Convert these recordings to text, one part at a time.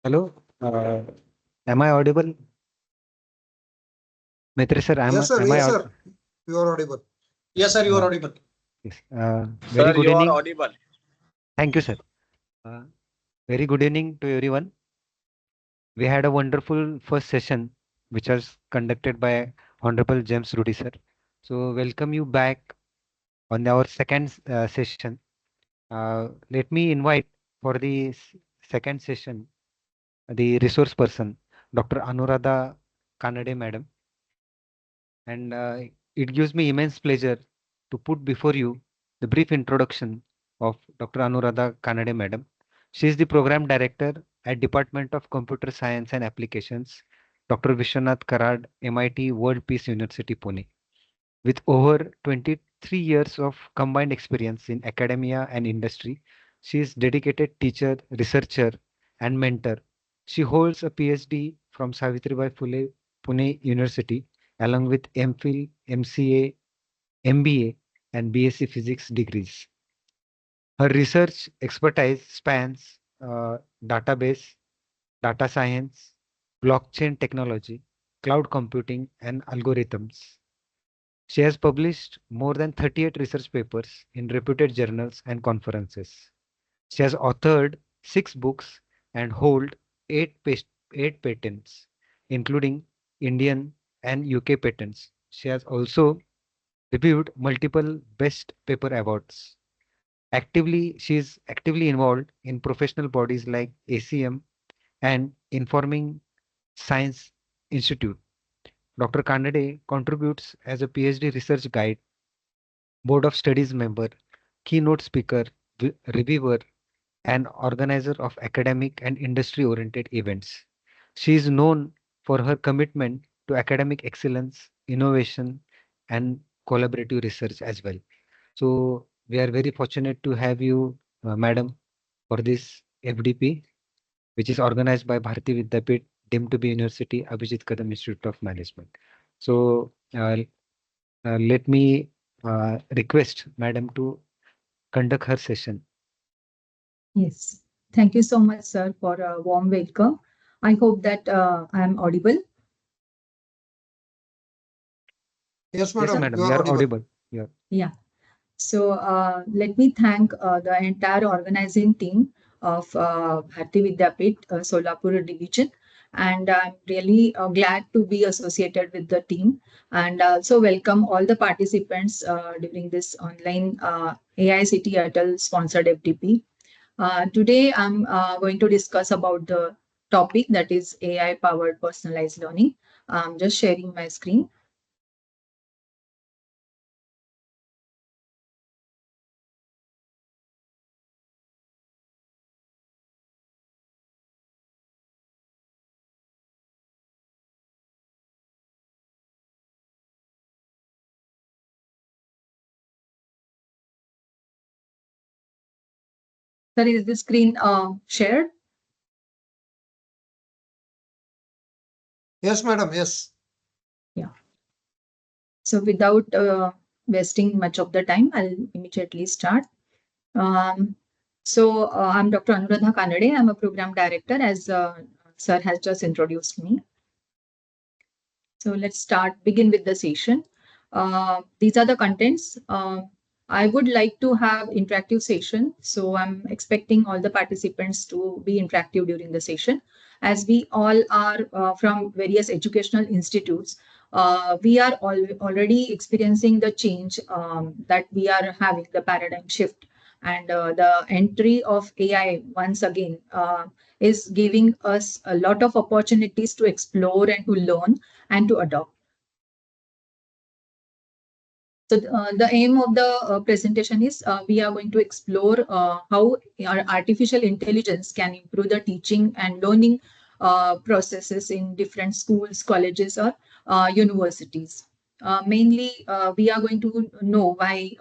Hello, am I audible? Maitre sir, am, Yes, sir. am I Yes, audible? sir. You are audible. Yes, sir, you are Uh, audible. yes. Very Sir, good you are evening. audible. Thank you, sir. Uh, Very good evening to everyone. We had a wonderful first session, which was conducted by Honorable James Rudy, sir. So, welcome you back on our second session. Let me invite for the second session the resource person, Dr. Anuradha Kanade, madam. And it gives me immense pleasure to put before you the brief introduction of Dr. Anuradha Kanade, madam. She is the program director at Department of Computer Science and Applications, Dr. Vishwanath Karad, MIT World Peace University, Pune. With over 23 years of combined experience in academia and industry, she is dedicated teacher, researcher, and mentor. She holds a PhD from Savitribai Phule Pune University, along with MPhil, MCA, MBA, and BSc Physics degrees. Her research expertise spans database, data science, blockchain technology, cloud computing, and algorithms. She has published more than 38 research papers in reputed journals and conferences. She has authored 6 books and hold 8 patents, including Indian and UK patents. She has also reviewed multiple best paper awards. She is actively involved in professional bodies like ACM and Informing Science Institute. Dr. Kanade contributes as a PhD research guide, Board of Studies member, keynote speaker, reviewer, and organizer of academic and industry-oriented events. She is known for her commitment to academic excellence, innovation, and collaborative research as well. So we are very fortunate to have you, madam, for this FDP, which is organized by Bharati Vidyapit, deemed to be University, Abhijit Kadam Institute of Management. So let me request madam to conduct her session. Yes. Thank you so much, sir, for a warm welcome. I hope that I am audible. Yes, Yes, Sir? madam. madam, You you are are audible. audible. Yeah. Yeah. So let me thank the entire organizing team of Bharati Vidyapit, Solapur division. And I'm really glad to be associated with the team and also welcome all the participants during this online AICT Atal sponsored FDP. Today, I'm going to discuss about the topic that is AI powered personalized learning. I'm just sharing my screen. Sir, is the screen shared? Yes, madam. Yes. Yeah. So without wasting much of the time, I'll immediately start. Um, I'm Dr. Anuradha Kanade. I'm a program director, as Sir has just introduced me. So let's begin with the session. These are the contents. I would like to have interactive session. So I'm expecting all the participants to be interactive during the session. As we all are from various educational institutes, we are already experiencing the change that we are having, the paradigm shift. And the entry of AI once again is giving us a lot of opportunities to explore and to learn and to adopt. So the aim of the presentation is we are going to explore how our artificial intelligence can improve the teaching and learning processes in different schools, colleges, or universities. Mainly, we are going to know why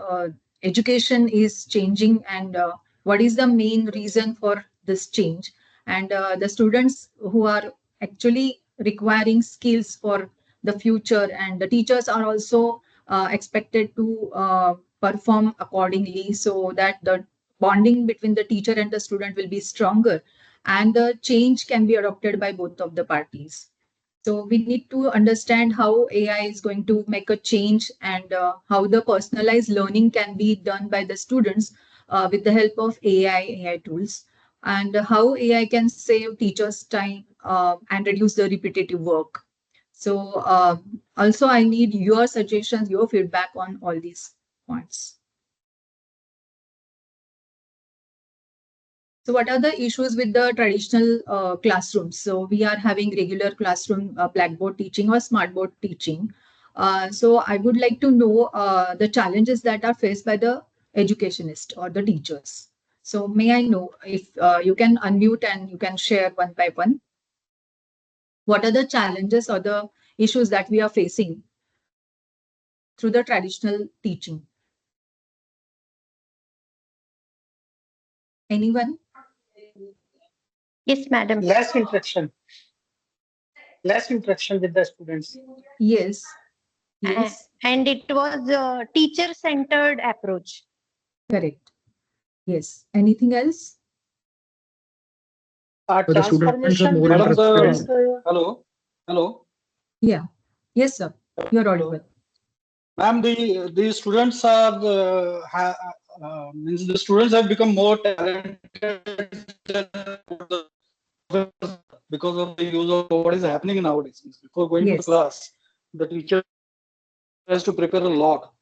education is changing and what is the main reason for this change. And the students who are actually requiring skills for the future, and the teachers are also expected to perform accordingly so that the bonding between the teacher and the student will be stronger and the change can be adopted by both of the parties. So we need to understand how AI is going to make a change, and how the personalized learning can be done by the students with the help of AI tools, and how AI can save teachers' time and reduce the repetitive work. So also I need your suggestions, your feedback on all these points. So what are the issues with the traditional classrooms? So we are having regular classroom blackboard teaching or smartboard teaching. So I would like to know the challenges that are faced by the educationist or the teachers. So may I know if you can unmute and you can share one by one? What are the challenges or the issues that we are facing through the traditional teaching? Anyone? Yes, madam. Less interaction with the students. Yes. Yes. And it was a teacher-centered approach. Correct. Yes. Anything else? The students are Transformation. more Madam, interested in. hello. Yeah. Yes, sir. You're audible. Ma'am, the students are means the students have become more talented because of the use of what is happening nowadays. Before going to the Yes. class, the teacher has to prepare a lot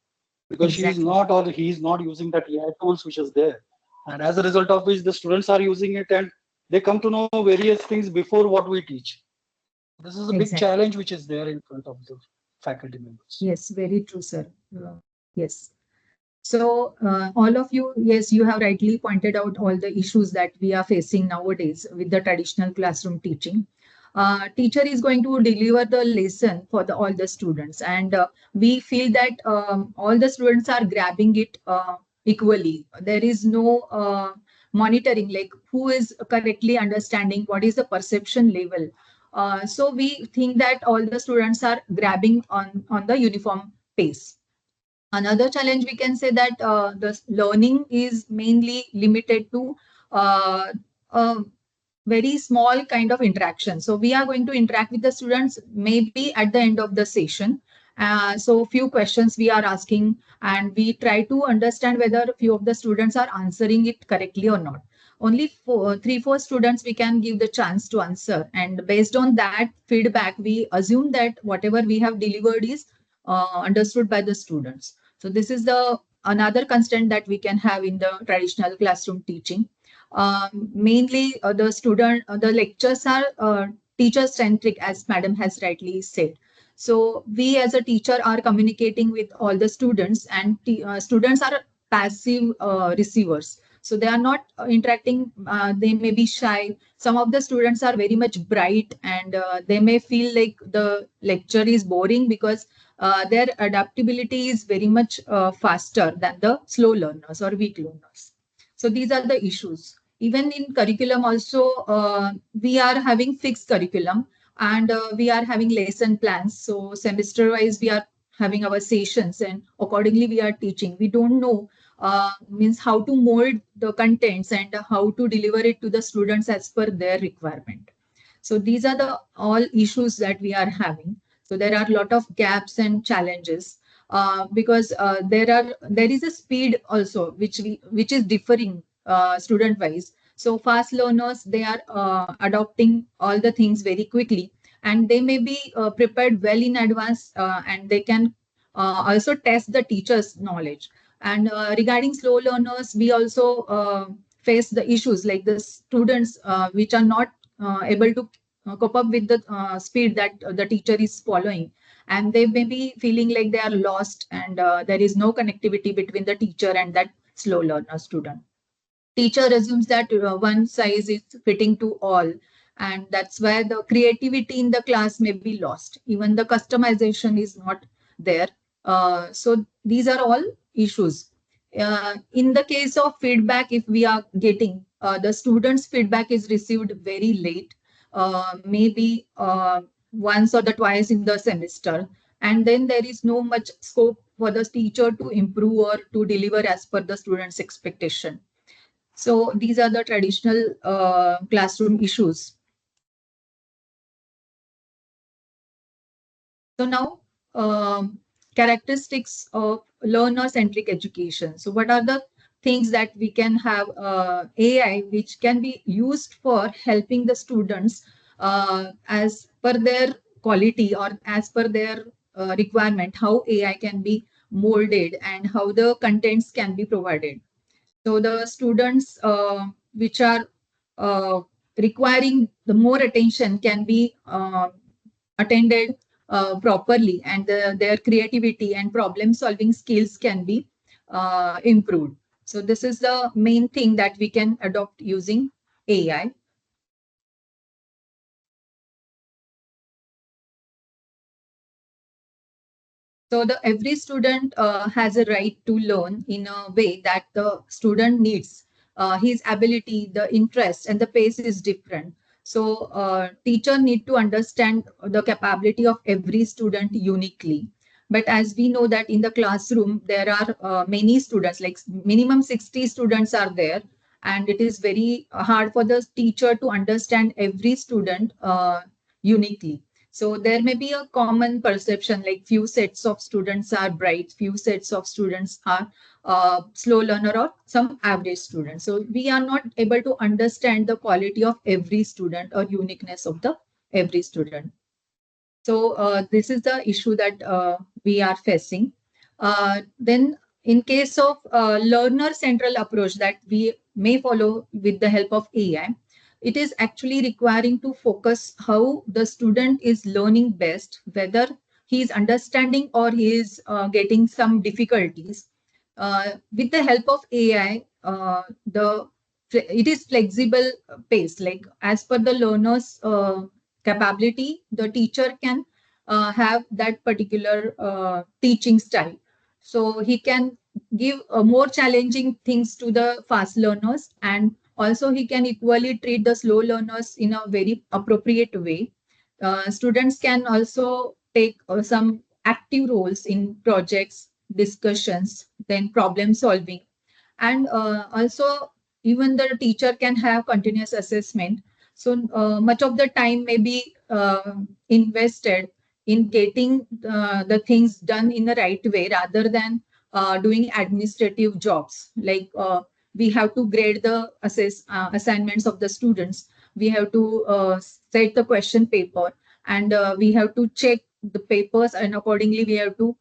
because she is Exactly. not or he is not using that AI tools which is there, and as a result of which the students are using it and they come to know various things before what we teach. This is a big Exactly. challenge which is there in front of the faculty members. Yes, very true, sir. Yes. So, all of you, yes, you have rightly pointed out all the issues that we are facing nowadays with the traditional classroom teaching. Teacher is going to deliver the lesson for all the students, and we feel that all the students are grabbing it equally. There is no monitoring, like who is correctly understanding, what is the perception level. So we think that all the students are grabbing on the uniform pace. Another challenge, we can say that the learning is mainly limited to uh, a very small kind of interaction. So we are going to interact with the students maybe at the end of the session. So few questions we are asking, and we try to understand whether few of the students are answering it correctly or not. Only three, four students we can give the chance to answer, and based on that feedback, we assume that whatever we have delivered is understood by the students. So this is the another constraint that we can have in the traditional classroom teaching. Mainly the lectures are teacher centric, as madam has rightly said. So we as a teacher are communicating with all the students, and students are passive receivers. So they are not interacting, they may be shy. Some of the students are very much bright, and they may feel like the lecture is boring because their adaptability is very much faster than the slow learners or weak learners. So these are the issues. Even in curriculum also, we are having fixed curriculum, and we are having lesson plans. So semester wise, we are having our sessions, and accordingly we are teaching. We don't know means how to mold the contents and how to deliver it to the students as per their requirement. So these are the all issues that we are having. So there are a lot of gaps and challenges because there is a speed also which is differing student wise. So fast learners, they are adopting all the things very quickly, and they may be prepared well in advance, and they can also test the teacher's knowledge. And regarding slow learners, we also face the issues like the students which are not able to cope up with the speed that the teacher is following, and they may be feeling like they are lost, and there is no connectivity between the teacher and that slow learner student. Teacher assumes that one size is fitting to all, and that's where the creativity in the class may be lost. Even the customization is not there. So these are all issues. In the case of feedback, if we are getting the students feedback is received very late, maybe once or the twice in the semester, and then there is no much scope for the teacher to improve or to deliver as per the students expectation. So these are the traditional classroom issues. So now, characteristics of learner-centric education. So what are the things that we can have AI, which can be used for helping the students as per their quality or as per their requirement, how AI can be molded and how the contents can be provided. So the students which are uh, requiring the more attention can be attended properly, and their creativity and problem solving skills can be improved. So this is the main thing that we can adopt using AI. So the every student has a right to learn in a way that the student needs. His ability, the interest, and the pace is different. So teacher need to understand the capability of every student uniquely. But as we know that in the classroom there are many students, like minimum 60 students are there, and it is very hard for the teacher to understand every student uniquely. So there may be a common perception, like few sets of students are bright, few sets of students are slow learner or some average students. So we are not able to understand the quality of every student or uniqueness of the every student. So this is the issue that we are facing. Then in case of learner central approach that we may follow with the help of AI, it is actually requiring to focus how the student is learning best, whether he is understanding or he is getting some difficulties. With the help of AI, it is flexible pace, like as per the learner's capability, the teacher can have that particular teaching style. So he can give more challenging things to the fast learners, and also he can equally treat the slow learners in a very appropriate way. Students can also take some active roles in projects, discussions, then problem solving, and also even the teacher can have continuous assessment. So much of the time may be invested in getting the things done in the right way rather than doing administrative jobs, like we have to grade the assignments of the students, we have to set the question paper, and we have to check the papers, and accordingly we have to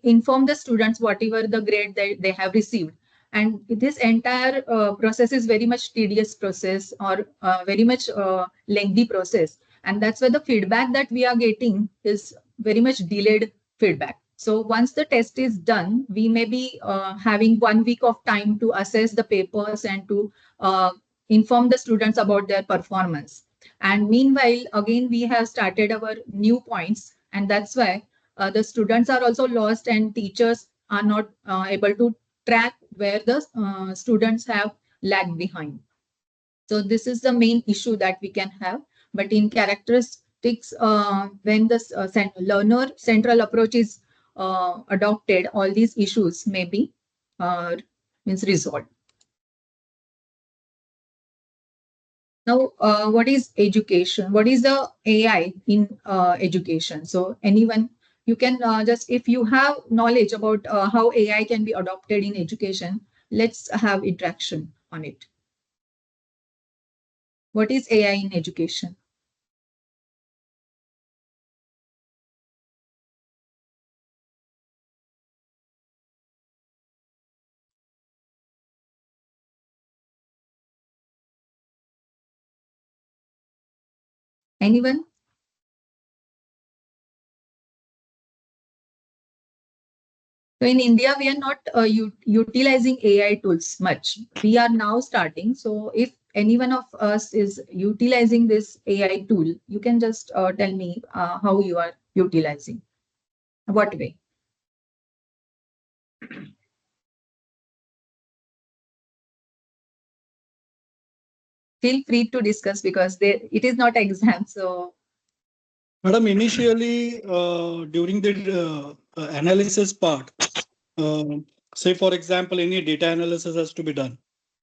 inform the students whatever the grade they have received. And this entire process is very much tedious process, or very much lengthy process, and that's why the feedback that we are getting is very much delayed feedback. So once the test is done, we may be having 1 week of time to assess the papers and to inform the students about their performance. And meanwhile, again, we have started our new points, and that's why the students are also lost, and teachers are not able to track where the students have lagged behind. So this is the main issue that we can have. But in characteristics, when the learner central approach is adopted, all these issues may be means resolved. Now, what is education? What is the AI in education? So anyone, you can just, if you have knowledge about how AI can be adopted in education, let's have interaction on it. What is AI in education? Anyone? So in India, we are not utilizing AI tools much. We are now starting. So if any one of us is utilizing this AI tool, you can just tell me how you are utilizing. What way? Feel free to discuss, because it is not exam. So Madam, initially, during the analysis part, say for example, any data analysis has to be done.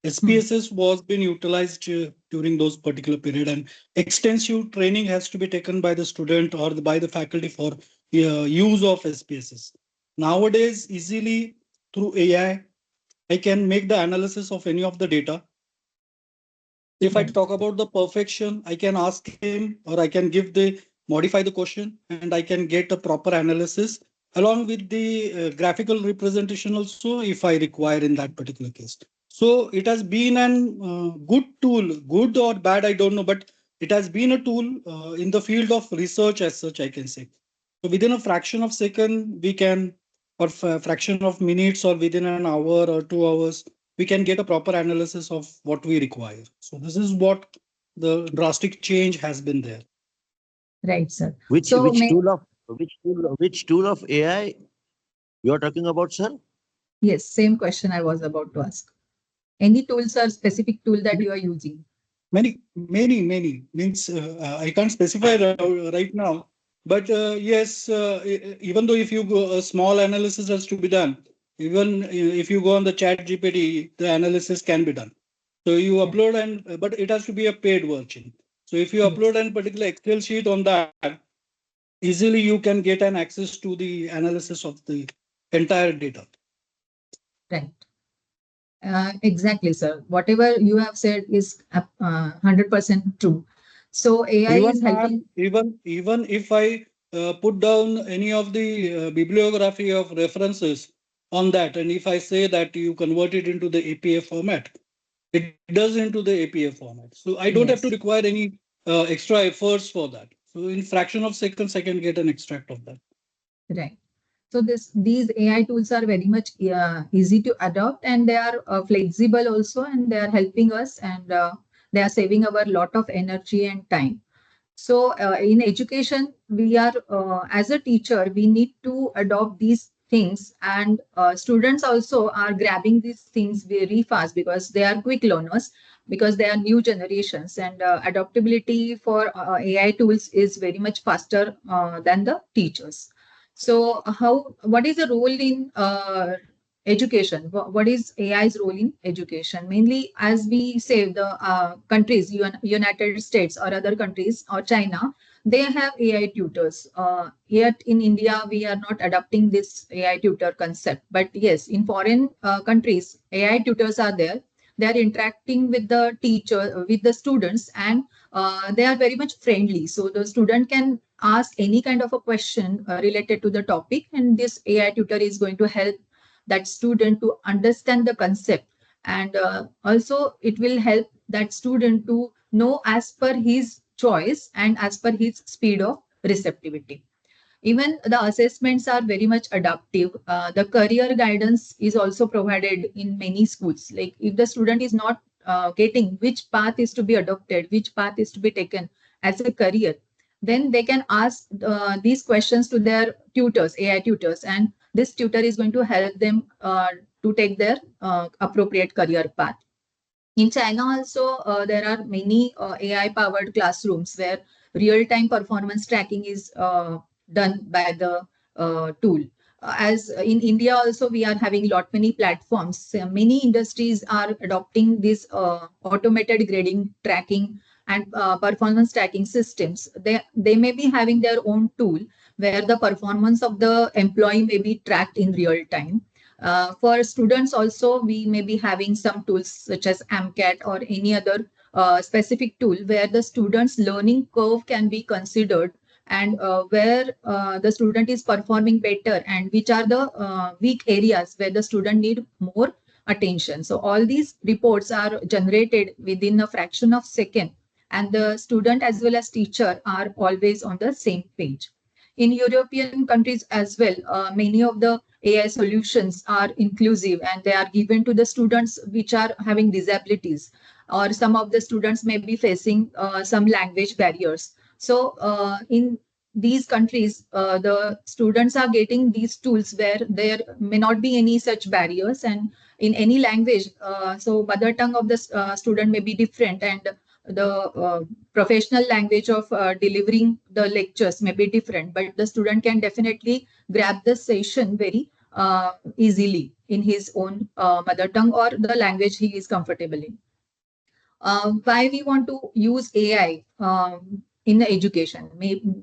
SPSS was being utilized during those particular period, and extensive training has to be taken by the student or by the faculty for use of SPSS. Nowadays, easily through AI, I can make the analysis of any of the data. If I talk about the perfection, I can ask him or I can modify the question and I can get a proper analysis along with the graphical representation also if I require in that particular case. So it has been an good tool, good or bad, I don't know, but it has been a tool in the field of research as such, I can say. So within a fraction of second, we can, or fraction of minutes or within an hour or 2 hours, we can get a proper analysis of what we require. So this is what the drastic change has been there. Right, sir. Which tool of AI you are talking about, sir? Yes, same question I was about to ask. Any tools or specific tool that you are using? Many means I can't specify right now, but yes, even though if you go, a small analysis has to be done, even if you go on the chat GPT, the analysis can be done. So you upload but it has to be a paid version. So if you upload a particular Excel sheet on that, easily you can get an access to the analysis of the entire data. Right. Exactly, sir. Whatever you have said is 100% true. So AI is helping. Even if I put down any of the bibliography of references on that, and if I say that you convert it into the APA format, it does into the APA format. So I don't have to require any extra efforts for that. So in fraction of seconds, I can get an extract of that. Right. So these AI tools are very much easy to adopt, and they are flexible also, and they are helping us, and they are saving our lot of energy and time. So in education, we are, as a teacher, we need to adopt these things, and students also are grabbing these things very fast because they are quick learners, because they are new generations, and adaptability for AI tools is very much faster than the teachers. So what is the role in education? What is AI's role in education? Mainly, as we say, the countries, United States or other countries or China, they have AI tutors. Yet in India, we are not adopting this AI tutor concept. But yes, in foreign countries, AI tutors are there. They are interacting with the teacher, with the students, and they are very much friendly. So the student can ask any kind of a question related to the topic, and this AI tutor is going to help that student to understand the concept, and also it will help that student to know as per his choice and as per his speed of receptivity. Even the assessments are very much adaptive. The career guidance is also provided in many schools. Like if the student is not getting which path is to be adopted, which path is to be taken as a career, then they can ask these questions to their tutors, AI tutors, and this tutor is going to help them to take their appropriate career path. In China also, there are many AI-powered classrooms where real-time performance tracking is done by the tool. As in India also, we are having lot many platforms. Many industries are adopting this automated grading tracking and performance tracking systems. They may be having their own tool where the performance of the employee may be tracked in real time. For students also, we may be having some tools such as AMCAT or any other specific tool where the student's learning curve can be considered, and where the student is performing better and which are the weak areas where the student need more attention. So all these reports are generated within a fraction of second, and the student as well as teacher are always on the same page. In European countries as well, many of the AI solutions are inclusive and they are given to the students which are having disabilities, or some of the students may be facing some language barriers. So in these countries, the students are getting these tools where there may not be any such barriers, and in any language. So mother tongue of the student may be different, and the professional language of delivering the lectures may be different, but the student can definitely grab the session very easily in his own mother tongue or the language he is comfortable in. Why we want to use AI in the education?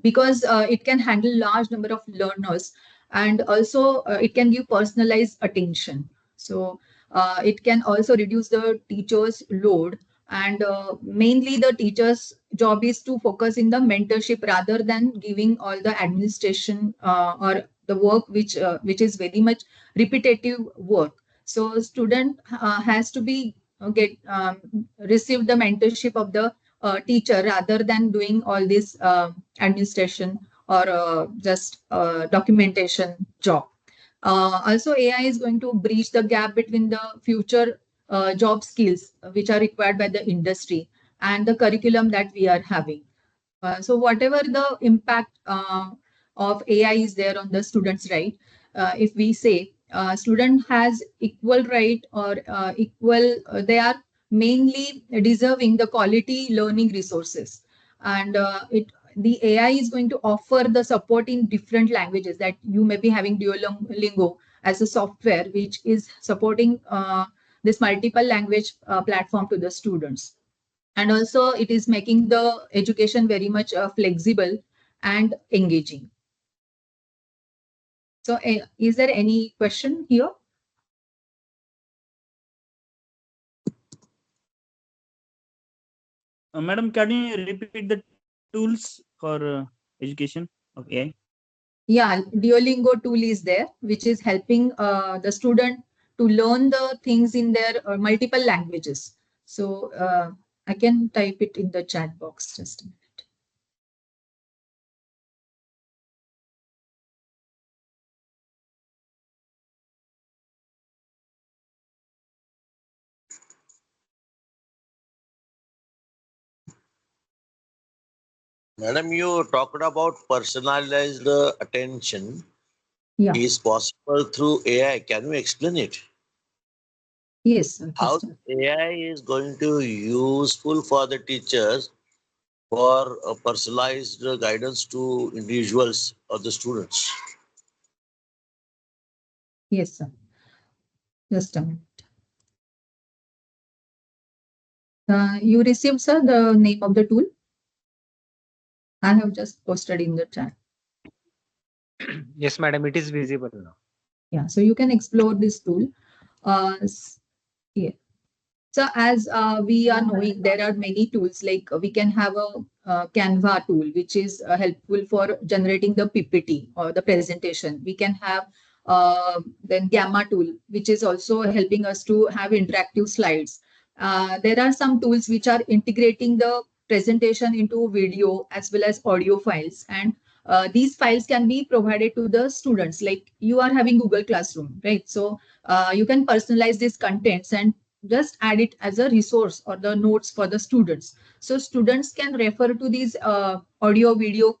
Because it can handle large number of learners, and also it can give personalized attention. So it can also reduce the teacher's load, and mainly the teacher's job is to focus in the mentorship rather than giving all the administration or the work which is very much repetitive work. So student has to be get receive the mentorship of the teacher rather than doing all this administration or just documentation job. Also, AI is going to breach the gap between the future job skills which are required by the industry and the curriculum that we are having. So whatever the impact of AI is there on the students, right? If we say student has equal right or equal, they are mainly deserving the quality learning resources, and the AI is going to offer the support in different languages that you may be having Duolingo as a software which is supporting this multiple language platform to the students. And also it is making the education very much flexible and engaging. So is there any question here? Madam, can you repeat the tools for education of AI? Yeah, Duolingo tool is there, which is helping the student to learn the things in their multiple languages. So I can type it in the chat box just a minute. Madam, you talked about personalized attention Yeah. is possible through AI. Can you explain it? Yes. How AI is going to useful for the teachers for personalized guidance to individuals or the students? Yes, sir. Just a minute. You received, sir, the name of the tool? I have just posted in the chat. Yes, madam, it is visible now. Yeah, so you can explore this tool. Yeah. So as we are knowing, there are many tools, like we can have a Canva tool, which is helpful for generating the PPT or the presentation. We can have then Gamma tool, which is also helping us to have interactive slides. There are some tools which are integrating the presentation into video as well as audio files, and these files can be provided to the students. Like you are having Google Classroom, right? So you can personalize these contents and just add it as a resource or the notes for the students. So students can refer to these audio, video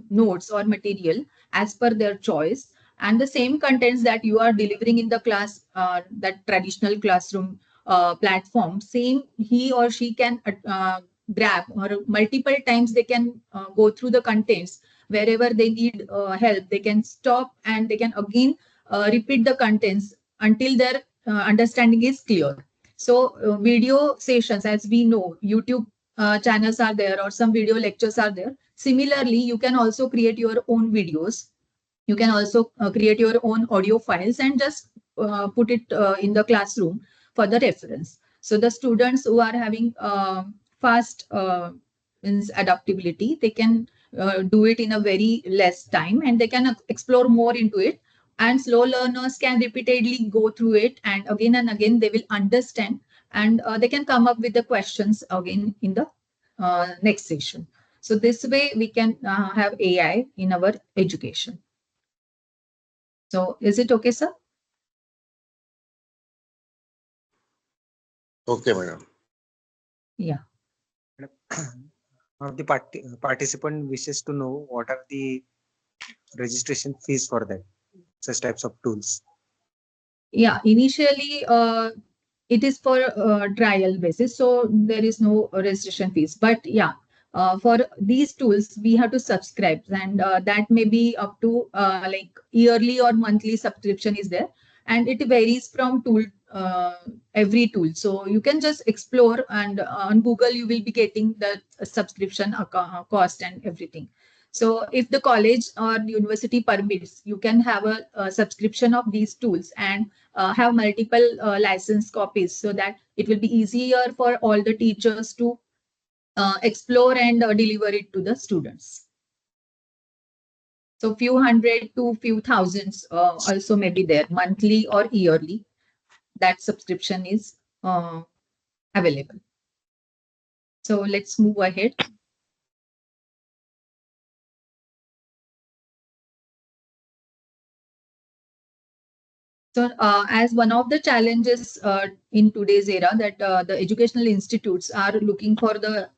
notes or material as per their choice. And the same contents that you are delivering in the class, that traditional classroom platform, same he or she can grab, or multiple times they can go through the contents. Wherever they need help, they can stop and they can again repeat the contents until their understanding is clear. So video sessions, as we know, YouTube channels are there or some video lectures are there. Similarly, you can also create your own videos. You can also create your own audio files and just put it in the classroom for the reference. So the students who are having fast means adaptability, they can do it in a very less time and they can explore more into it. And slow learners can repeatedly go through it and again they will understand, and they can come up with the questions again in the next session. So this way we can have AI in our education. So is it okay, sir? Okay, madam. Yeah. One of the participant wishes to know what are the registration fees for that, such types of tools. Yeah, initially it is for trial basis, so there is no registration fees. But yeah, For these tools, we have to subscribe, and that may be up to like yearly or monthly subscription is there, and it varies from tool every tool. So you can just explore, and on Google you will be getting the subscription cost and everything. So if the college or university permits, you can have a subscription of these tools and have multiple license copies, so that it will be easier for all the teachers to explore and deliver it to the students. So few hundred to few thousands also may be there, monthly or yearly. That subscription is available. So let's move ahead. So as one of the challenges in today's era, that the educational institutes are looking for the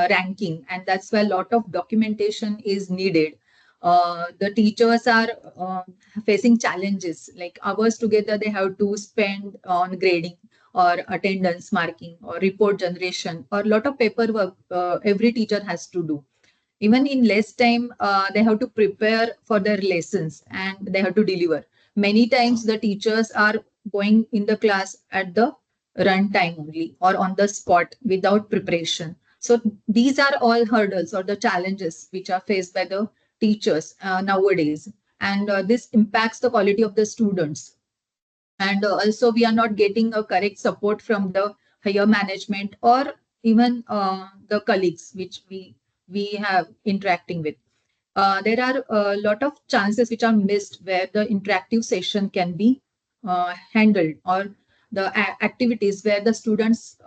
ranking, and that's why a lot of documentation is needed. The teachers are facing challenges like hours together they have to spend on grading or attendance marking or report generation, or a lot of paperwork every teacher has to do. Even in less time, they have to prepare for their lessons and they have to deliver. Many times the teachers are going in the class at the run time only or on the spot without preparation. So these are all hurdles or the challenges which are faced by the teachers nowadays, and this impacts the quality of the students. And also we are not getting a correct support from the higher management or even the colleagues which we have interacting with. There are a lot of chances which are missed where the interactive session can be handled, or the activities where the students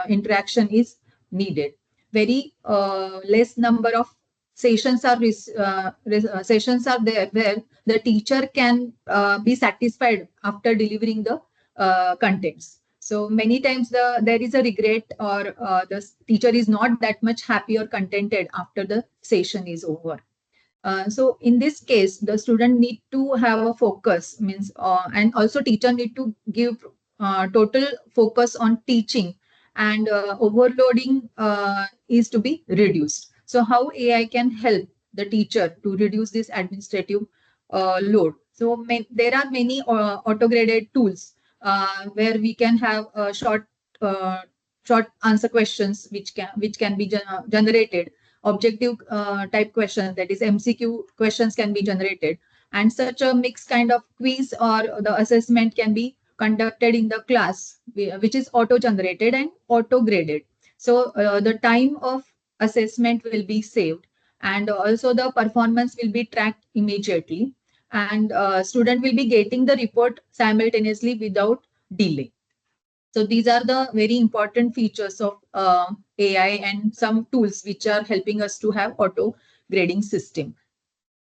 interaction is needed. Very less number of sessions are there where the teacher can be satisfied after delivering the contents. So many times there is a regret, or the teacher is not that much happy or contented after the session is over. So in this case, the student need to have a focus, means, and also teacher need to give total focus on teaching, and overloading is to be reduced. So how AI can help the teacher to reduce this administrative load? So there are many auto-graded tools where we can have uh, short answer questions which can be generated. Objective type questions, that is MCQ questions, can be generated, and such a mixed kind of quiz or the assessment can be conducted in the class, which is auto generated and auto graded. So the time of assessment will be saved, and also the performance will be tracked immediately, and student will be getting the report simultaneously without delay. So these are the very important features of AI and some tools which are helping us to have auto grading system.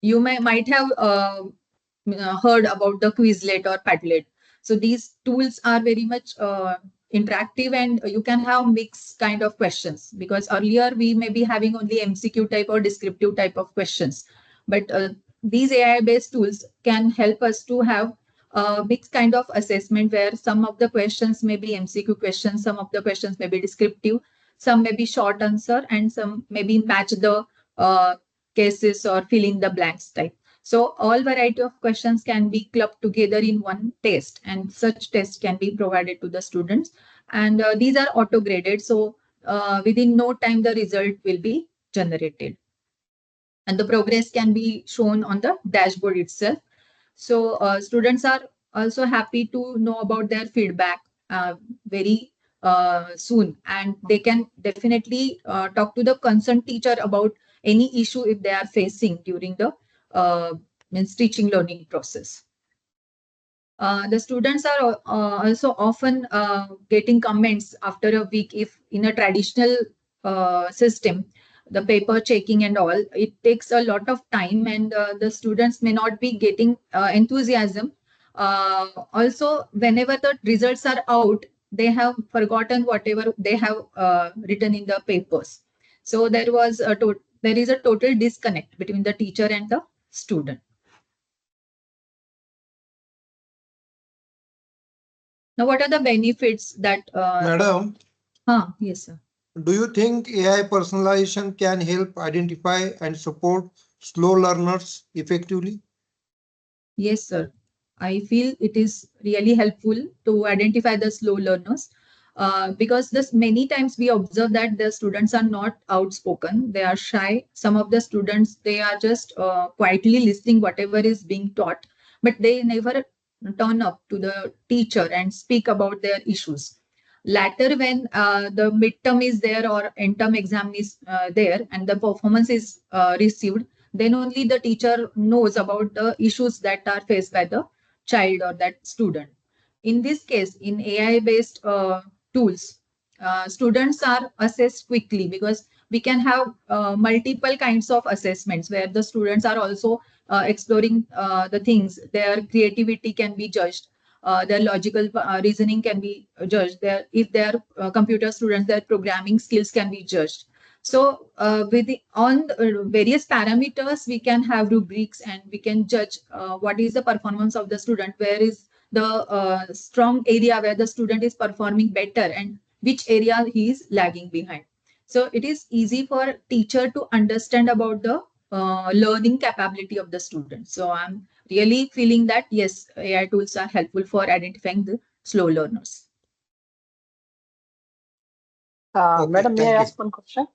You might have heard about the Quizlet or Padlet. So these tools are very much interactive, and you can have mixed kind of questions, because earlier we may be having only MCQ type or descriptive type of questions, but these AI based tools can help us to have a mixed kind of assessment where some of the questions may be MCQ questions, some of the questions may be descriptive, some may be short answer, and some maybe match the cases or fill in the blanks type. So all variety of questions can be clubbed together in one test, and such test can be provided to the students. And these are auto graded. So within no time, the result will be generated. And the progress can be shown on the dashboard itself. So students are also happy to know about their feedback very soon, and they can definitely talk to the concerned teacher about any issue if they are facing during the means teaching learning process. The students are also often getting comments after a week. If in a traditional system, the paper checking and all, it takes a lot of time, and the students may not be getting enthusiasm. Also, whenever the results are out, they have forgotten whatever they have written in the papers. So there is a total disconnect between the teacher and the student. Now, what are the benefits that? Madam, Yes, sir. Do you think AI personalization can help identify and support slow learners effectively? Yes, sir. I feel it is really helpful to identify the slow learners because this many times we observe that the students are not outspoken, they are shy. Some of the students they are just quietly listening whatever is being taught, but they never turn up to the teacher and speak about their issues. Later, when the midterm is there or end term exam is there and the performance is received, then only the teacher knows about the issues that are faced by the child or that student. In this case, in AI based tools, students are assessed quickly because we can have multiple kinds of assessments where the students are also exploring the things. Their creativity can be judged, their logical reasoning can be judged. If they are computer students, their programming skills can be judged. So on various parameters, we can have rubrics and we can judge what is the performance of the student, where is the strong area where the student is performing better and which area he is lagging behind. So it is easy for teacher to understand about the learning capability of the student. So I'm really feeling that yes, AI tools are helpful for identifying the slow learners. Okay, Madam, may thank I you. ask one question?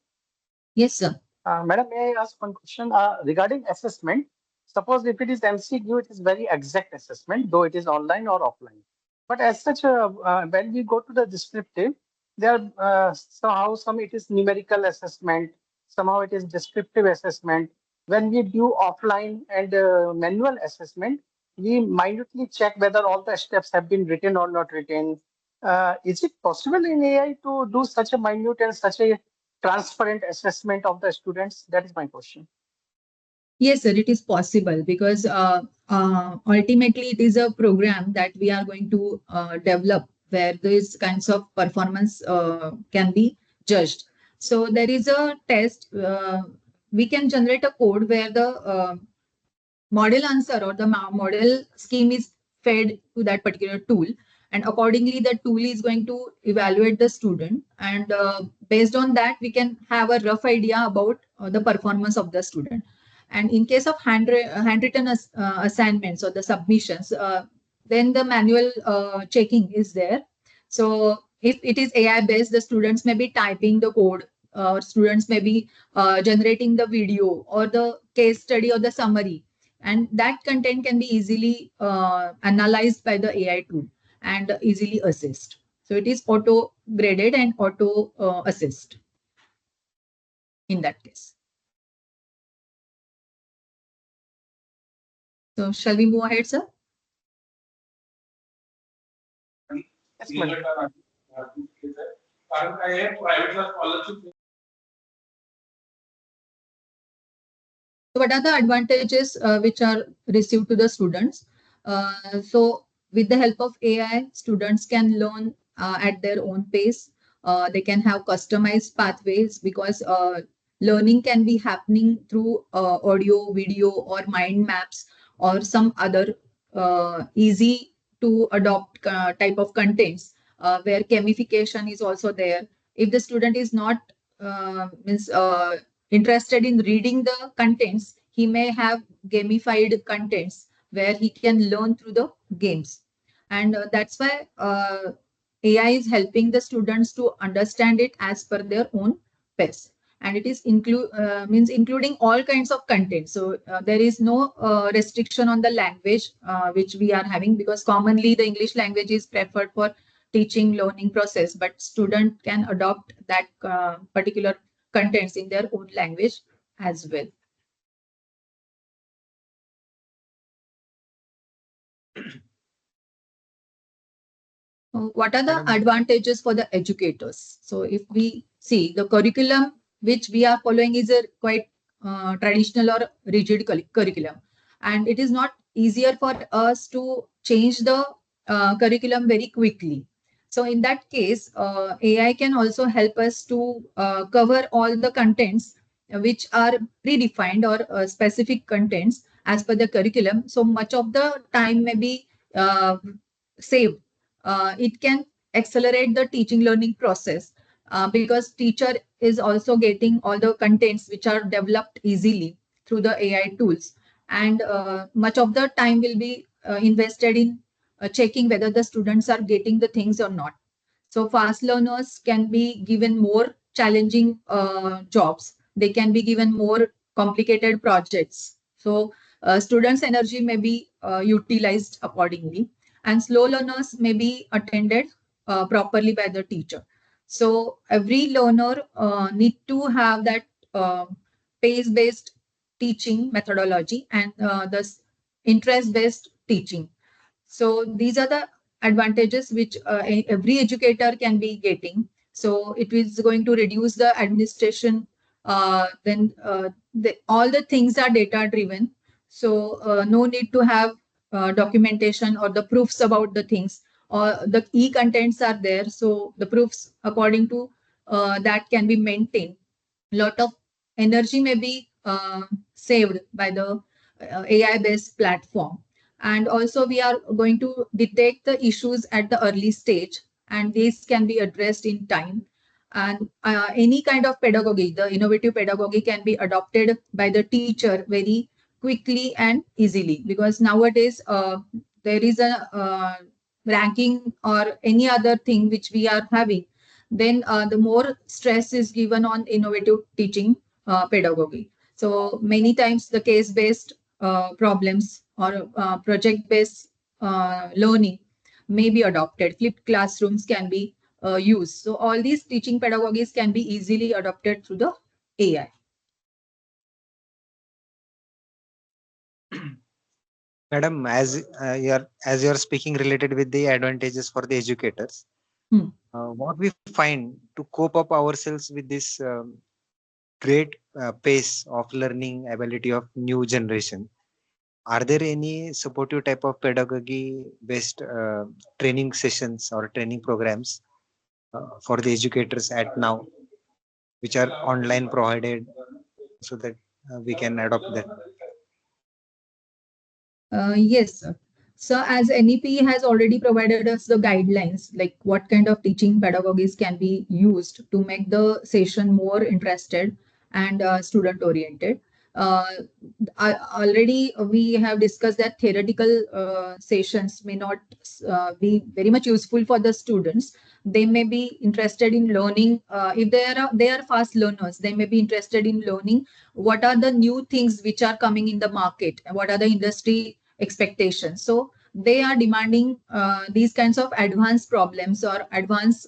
Yes, sir. Madam, may I ask one question regarding assessment? Suppose if it is MCQ, it is very exact assessment, though it is online or offline. But as such, when we go to the descriptive, there somehow some it is numerical assessment, somehow it is descriptive assessment. When we do offline and manual assessment, we minutely check whether all the steps have been written or not written. Is it possible in AI to do such a minute and such a transparent assessment of the students? That is my question. Yes, sir, it is possible because ultimately it is a program that we are going to develop where these kinds of performance can be judged. So there is a test. We can generate a code where the model answer or the model scheme is fed to that particular tool, and accordingly the tool is going to evaluate the student, and based on that we can have a rough idea about the performance of the student. And in case of handwritten assignments or the submissions, then the manual checking is there. So if it is AI based, the students may be typing the code, students may be generating the video or the case study or the summary, and that content can be easily analyzed by the AI tool and easily assessed. So it is auto graded and auto assessed in that case. So shall we move ahead, sir? Yes, madam. What are the advantages which are received to the students? So with the help of AI, students can learn at their own pace. They can have customized pathways because learning can be happening through audio, video, or mind maps, or some other easy to adopt type of contents where gamification is also there. If the student is not means interested in reading the contents, he may have gamified contents where he can learn through the games. And that's why AI is helping the students to understand it as per their own pace. And it is means including all kinds of content. So there is no restriction on the language which we are having, because commonly the English language is preferred for teaching learning process, but student can adopt that particular contents in their own language as well. What are the Madam. advantages for the educators? So if we see the curriculum which we are following is a quite traditional or rigid curriculum, and it is not easier for us to change the curriculum very quickly. So in that case, AI can also help us to cover all the contents which are predefined or specific contents as per the curriculum. So much of the time may be saved. It can accelerate the teaching learning process. because teacher is also getting all the contents which are developed easily through the AI tools. And much of the time will be invested in checking whether the students are getting the things or not. So fast learners can be given more challenging jobs. They can be given more complicated projects. So students' energy may be utilized accordingly, and slow learners may be attended properly by the teacher. So every learner need to have that pace-based teaching methodology and the interest-based teaching. So these are the advantages which every educator can be getting. So it is going to reduce the administration. All the things are data driven. So no need to have documentation or the proofs about the things, or the e-contents are there. So the proofs according to that can be maintained. Lot of energy may be saved by the AI-based platform. And also we are going to detect the issues at the early stage, and these can be addressed in time. And any kind of pedagogy, the innovative pedagogy, can be adopted by the teacher very quickly and easily, because nowadays there is a ranking or any other thing which we are having, then the more stress is given on innovative teaching pedagogy. So many times the case-based problems or project-based learning may be adopted. Flipped classrooms can be used. So all these teaching pedagogies can be easily adopted through the AI. Madam, as you're speaking related with the advantages for the educators, what we find to cope up ourselves with this great pace of learning ability of new generation, are there any supportive type of pedagogy based training sessions or training programs for the educators at now, which are online provided, so that we can adopt that? Yes, sir. So as NEP has already provided us the guidelines, like what kind of teaching pedagogies can be used to make the session more interested and student oriented. Uh, Already we have discussed that theoretical sessions may not be very much useful for the students. They may be interested in learning. If they are fast learners, they may be interested in learning what are the new things which are coming in the market, and what are the industry expectations. So they are demanding these kinds of advanced problems or advanced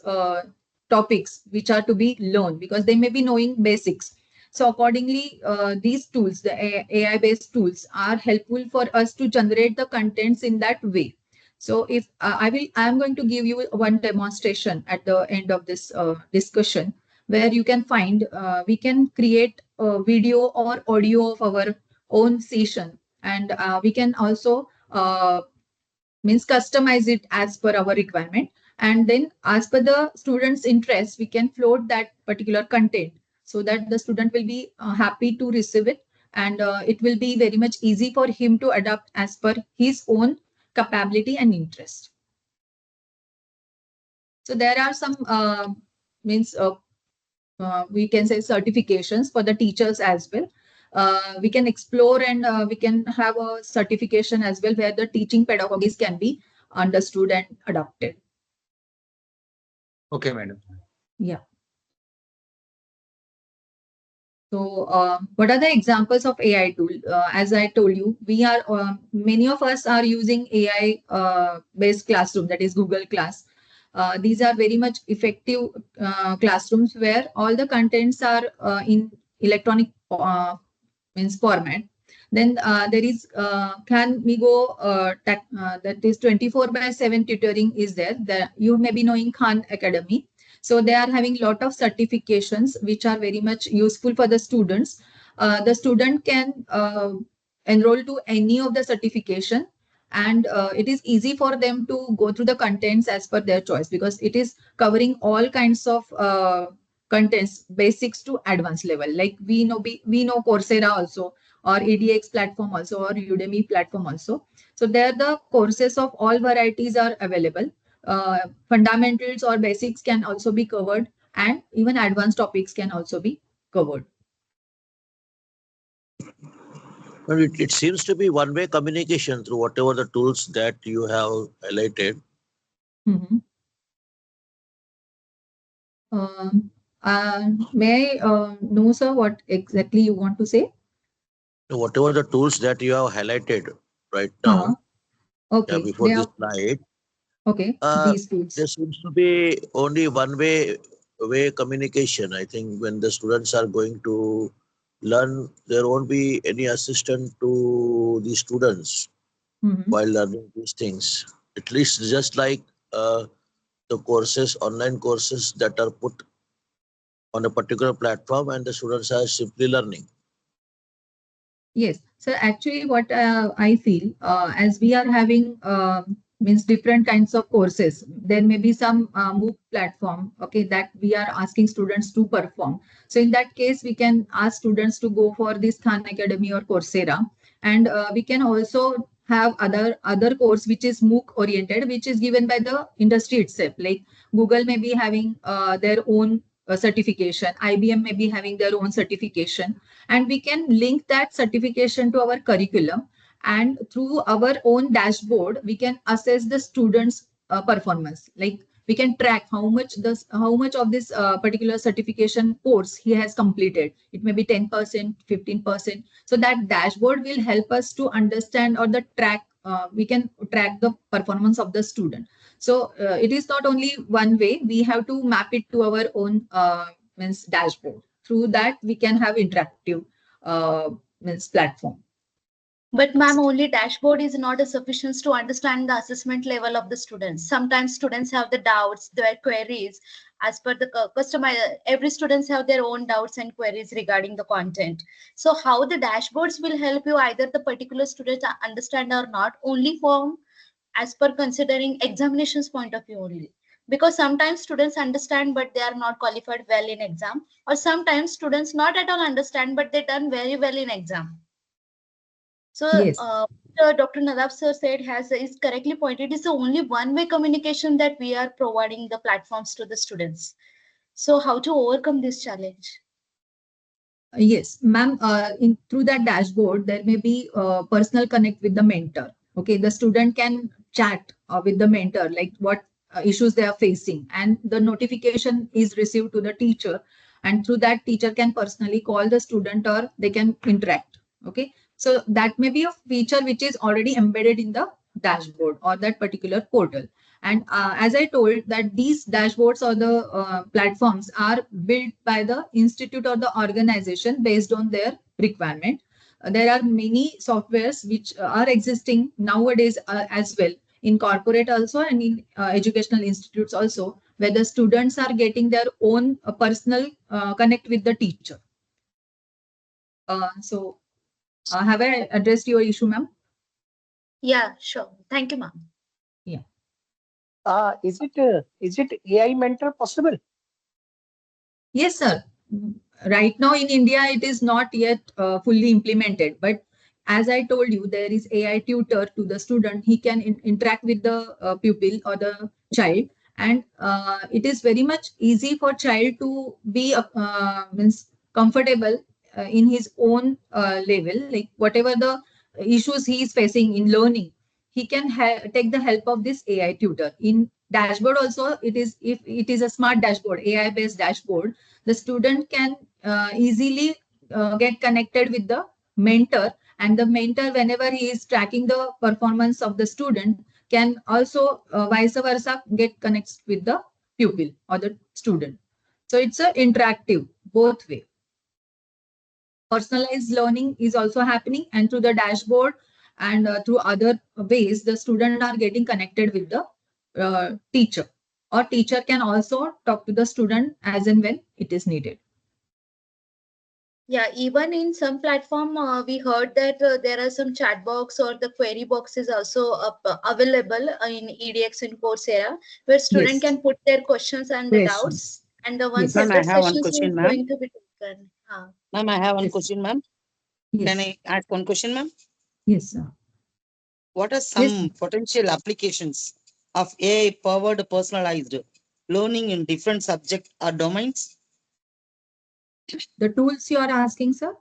topics which are to be learned, because they may be knowing basics. So accordingly, these tools, the AI-based tools, are helpful for us to generate the contents in that way. So if I'm going to give you one demonstration at the end of this discussion, where you can find we can create a video or audio of our own session, and we can also means customize it as per our requirement, and then as per the student's interest we can float that particular content, so that the student will be happy to receive it, and it will be very much easy for him to adapt as per his own capability and interest. So there are some means we can say certifications for the teachers as well. We can explore, and we can have a certification as well, where the teaching pedagogies can be understood and adopted. Okay, madam. Yeah. So what are the examples of AI tool? As I told you, many of us are using AI based classroom, that is Google Class. These are very much effective classrooms where all the contents are in electronic means format. Then there is can we go that is 24/7 tutoring is there. You may be knowing Khan Academy. So they are having lot of certifications which are very much useful for the students. The student can enroll to any of the certification, and it is easy for them to go through the contents as per their choice, because it is covering all kinds of contents, basics to advanced level. Like we know Coursera also, or EDX platform also, or Udemy platform also. So there the courses of all varieties are available. Fundamentals or basics can also be covered. and even advanced topics can also be covered. Well, it seems to be one-way communication through whatever the tools that you have highlighted. Mhm. May I know, sir, what exactly you want to say? Whatever the tools that you have highlighted right Uh-huh. now, Okay, before they this are slide, okay. These tools. there seems to be only one way communication. I think when the students are going to learn, there won't be any assistant to the students Mhm. while learning these things. At least just like the courses, online courses that are put on a particular platform and the students are simply learning. Yes. So actually, what I feel, as we are having means different kinds of courses, there may be some MOOC platform, okay, that we are asking students to perform. So in that case, we can ask students to go for this Khan Academy or Coursera, and we can also have other course which is MOOC oriented, which is given by the industry itself. Like Google may be having their own certification, IBM may be having their own certification, and we can link that certification to our curriculum, and through our own dashboard we can assess the students performance. Like we can track how much of this particular certification course he has completed. It may be 10%, 15%. So that dashboard will help us to understand, or the track we can track the performance of the student. So it is not only one way, we have to map it to our own means dashboard. Through that we can have interactive means platform. But ma'am, only dashboard is not a sufficient to understand the assessment level of the students. Sometimes students have the doubts, their queries. As per the customer, every students have their own doubts and queries regarding the content. So how the dashboards will help you either the particular students understand or not, only from as per considering examinations point of view only. Because sometimes students understand but they are not qualified well in exam, or sometimes students not at all understand but they done very well in exam. So, Yes. Dr. Nadab sir said has is correctly pointed. It's the only one-way communication that we are providing the platforms to the students. So, how to overcome this challenge? Yes, ma'am. In through that dashboard, there may be personal connect with the mentor. Okay, the student can chat with the mentor, like what issues they are facing, and the notification is received to the teacher, and through that teacher can personally call the student or they can interact. Okay, so that may be a feature which is already embedded in the dashboard or that particular portal. And as I told, that these dashboards or the platforms are built by the institute or the organization based on their requirement. There are many softwares which are existing nowadays as well, in corporate also and in educational institutes also, where the students are getting their own personal connect with the teacher. So have I addressed your issue, ma'am? Yeah, sure. Thank you, ma'am. Yeah. Is it AI mentor possible? Yes, sir. Right now in India, it is not yet fully implemented. But as I told you, there is AI tutor to the student. He can interact with the pupil or the child, and it is very much easy for child to be means comfortable in his own level. Like whatever the issues he is facing in learning, he can take the help of this AI tutor. In dashboard also, it is, if it is a smart dashboard, AI based dashboard, the student can easily get connected with the mentor, and the mentor, whenever he is tracking the performance of the student, can also vice versa get connected with the pupil or the student. So it's a interactive both way. Personalized learning is also happening, and through the dashboard and through other ways, the student are getting connected with the teacher, or teacher can also talk to the student as and when it is needed. Yeah, even in some platform, we heard that there are some chat box or the query box is also available in EDX in Coursera, where student Yes, can put their questions and the doubts, questions. and the one Yes, Ma'am, I separate have one sessions is question, ma'am. going to be taken. Ma'am, I have one yes, question, ma'am. Can yes, I ask one question, ma'am? yes, sir. What are Yes, some potential applications of AI-powered personalized learning in different subject or domains? The tools you are asking, sir?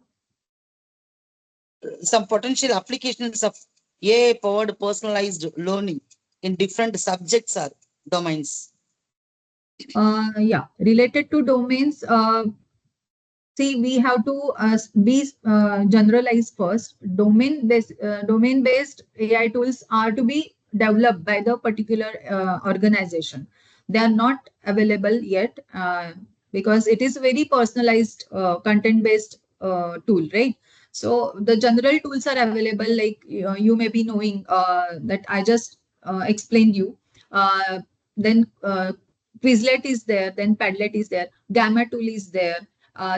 Some potential applications of AI-powered personalized learning in different subjects or domains. Yeah, related to domains, see, we have to be generalized first. Domain-based AI tools are to be developed by the particular organization. They are not available yet because it is very personalized content-based tool, right? So the general tools are available, like you may be knowing that I just explained you. Then Quizlet is there, then Padlet is there, Gamma tool is there,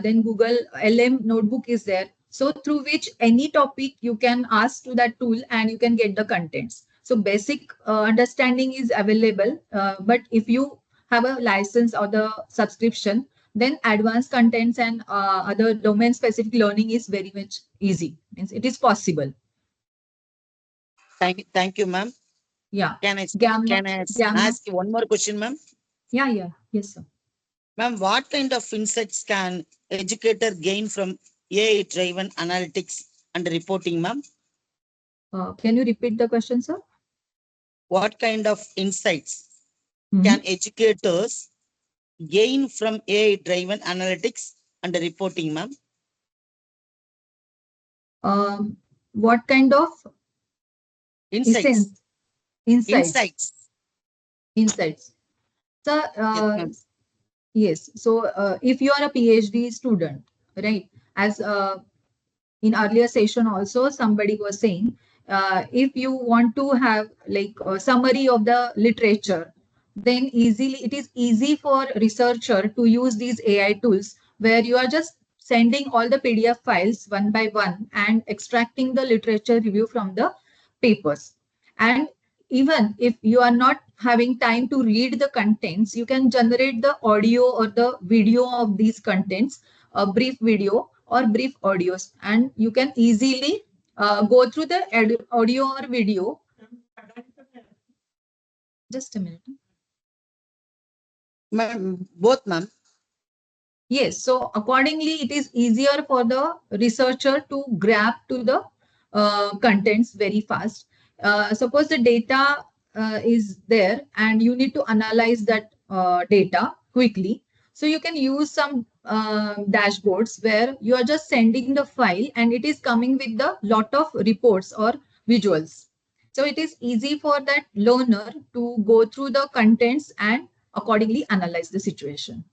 then Google LM notebook is there. So through which any topic you can ask to that tool and you can get the contents. So basic understanding is available, but if you have a license or the subscription, then advanced contents and other domain specific learning is very much easy. Means it is possible. Thank you, ma'am. Yeah. Can I Gamma. ask you one more question, ma'am? Yeah. Yes, sir. Ma'am, what kind of insights can educator gain from AI-driven analytics and reporting, ma'am? Can you repeat the question, sir? What kind of insights can educators gain from AI-driven analytics and reporting, ma'am? What kind of Insights. Insights. So, yes. So, if you are a PhD student, right? As in earlier session also, somebody was saying, if you want to have like a summary of the literature, then it is easy for researcher to use these AI tools where you are just sending all the PDF files one by one and extracting the literature review from the papers. And even if you are not having time to read the contents, you can generate the audio or the video of these contents, a brief video or brief audios, and you can easily go through the audio or video. Just a minute. Both, ma'am. Yes, so accordingly, it is easier for the researcher to grab to the contents very fast. Suppose the data is there and you need to analyze that data quickly. So you can use some dashboards where you are just sending the file and it is coming with the lot of reports or visuals. So it is easy for that learner to go through the contents and accordingly analyze the situation.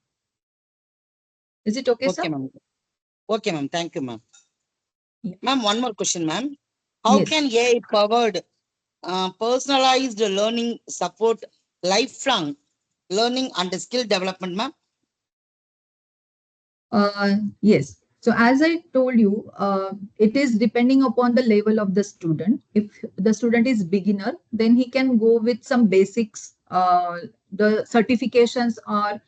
Is it okay, sir? Okay, ma'am. Okay, ma'am. Thank you, ma'am. Yeah. Ma'am, one more question, ma'am. How can AI-powered personalized learning support lifelong learning and skill development, ma'am? Yes. So as I told you, it is depending upon the level of the student. If the student is beginner, then he can go with some basics, the certifications or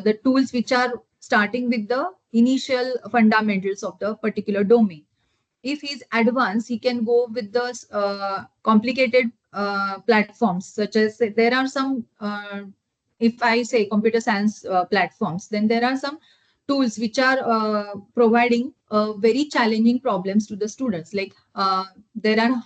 the tools which are starting with the initial fundamentals of the particular domain. If he's advanced, he can go with the complicated platforms, such as there are some, if I say computer science platforms, then there are some tools which are providing very challenging problems to the students. Like there are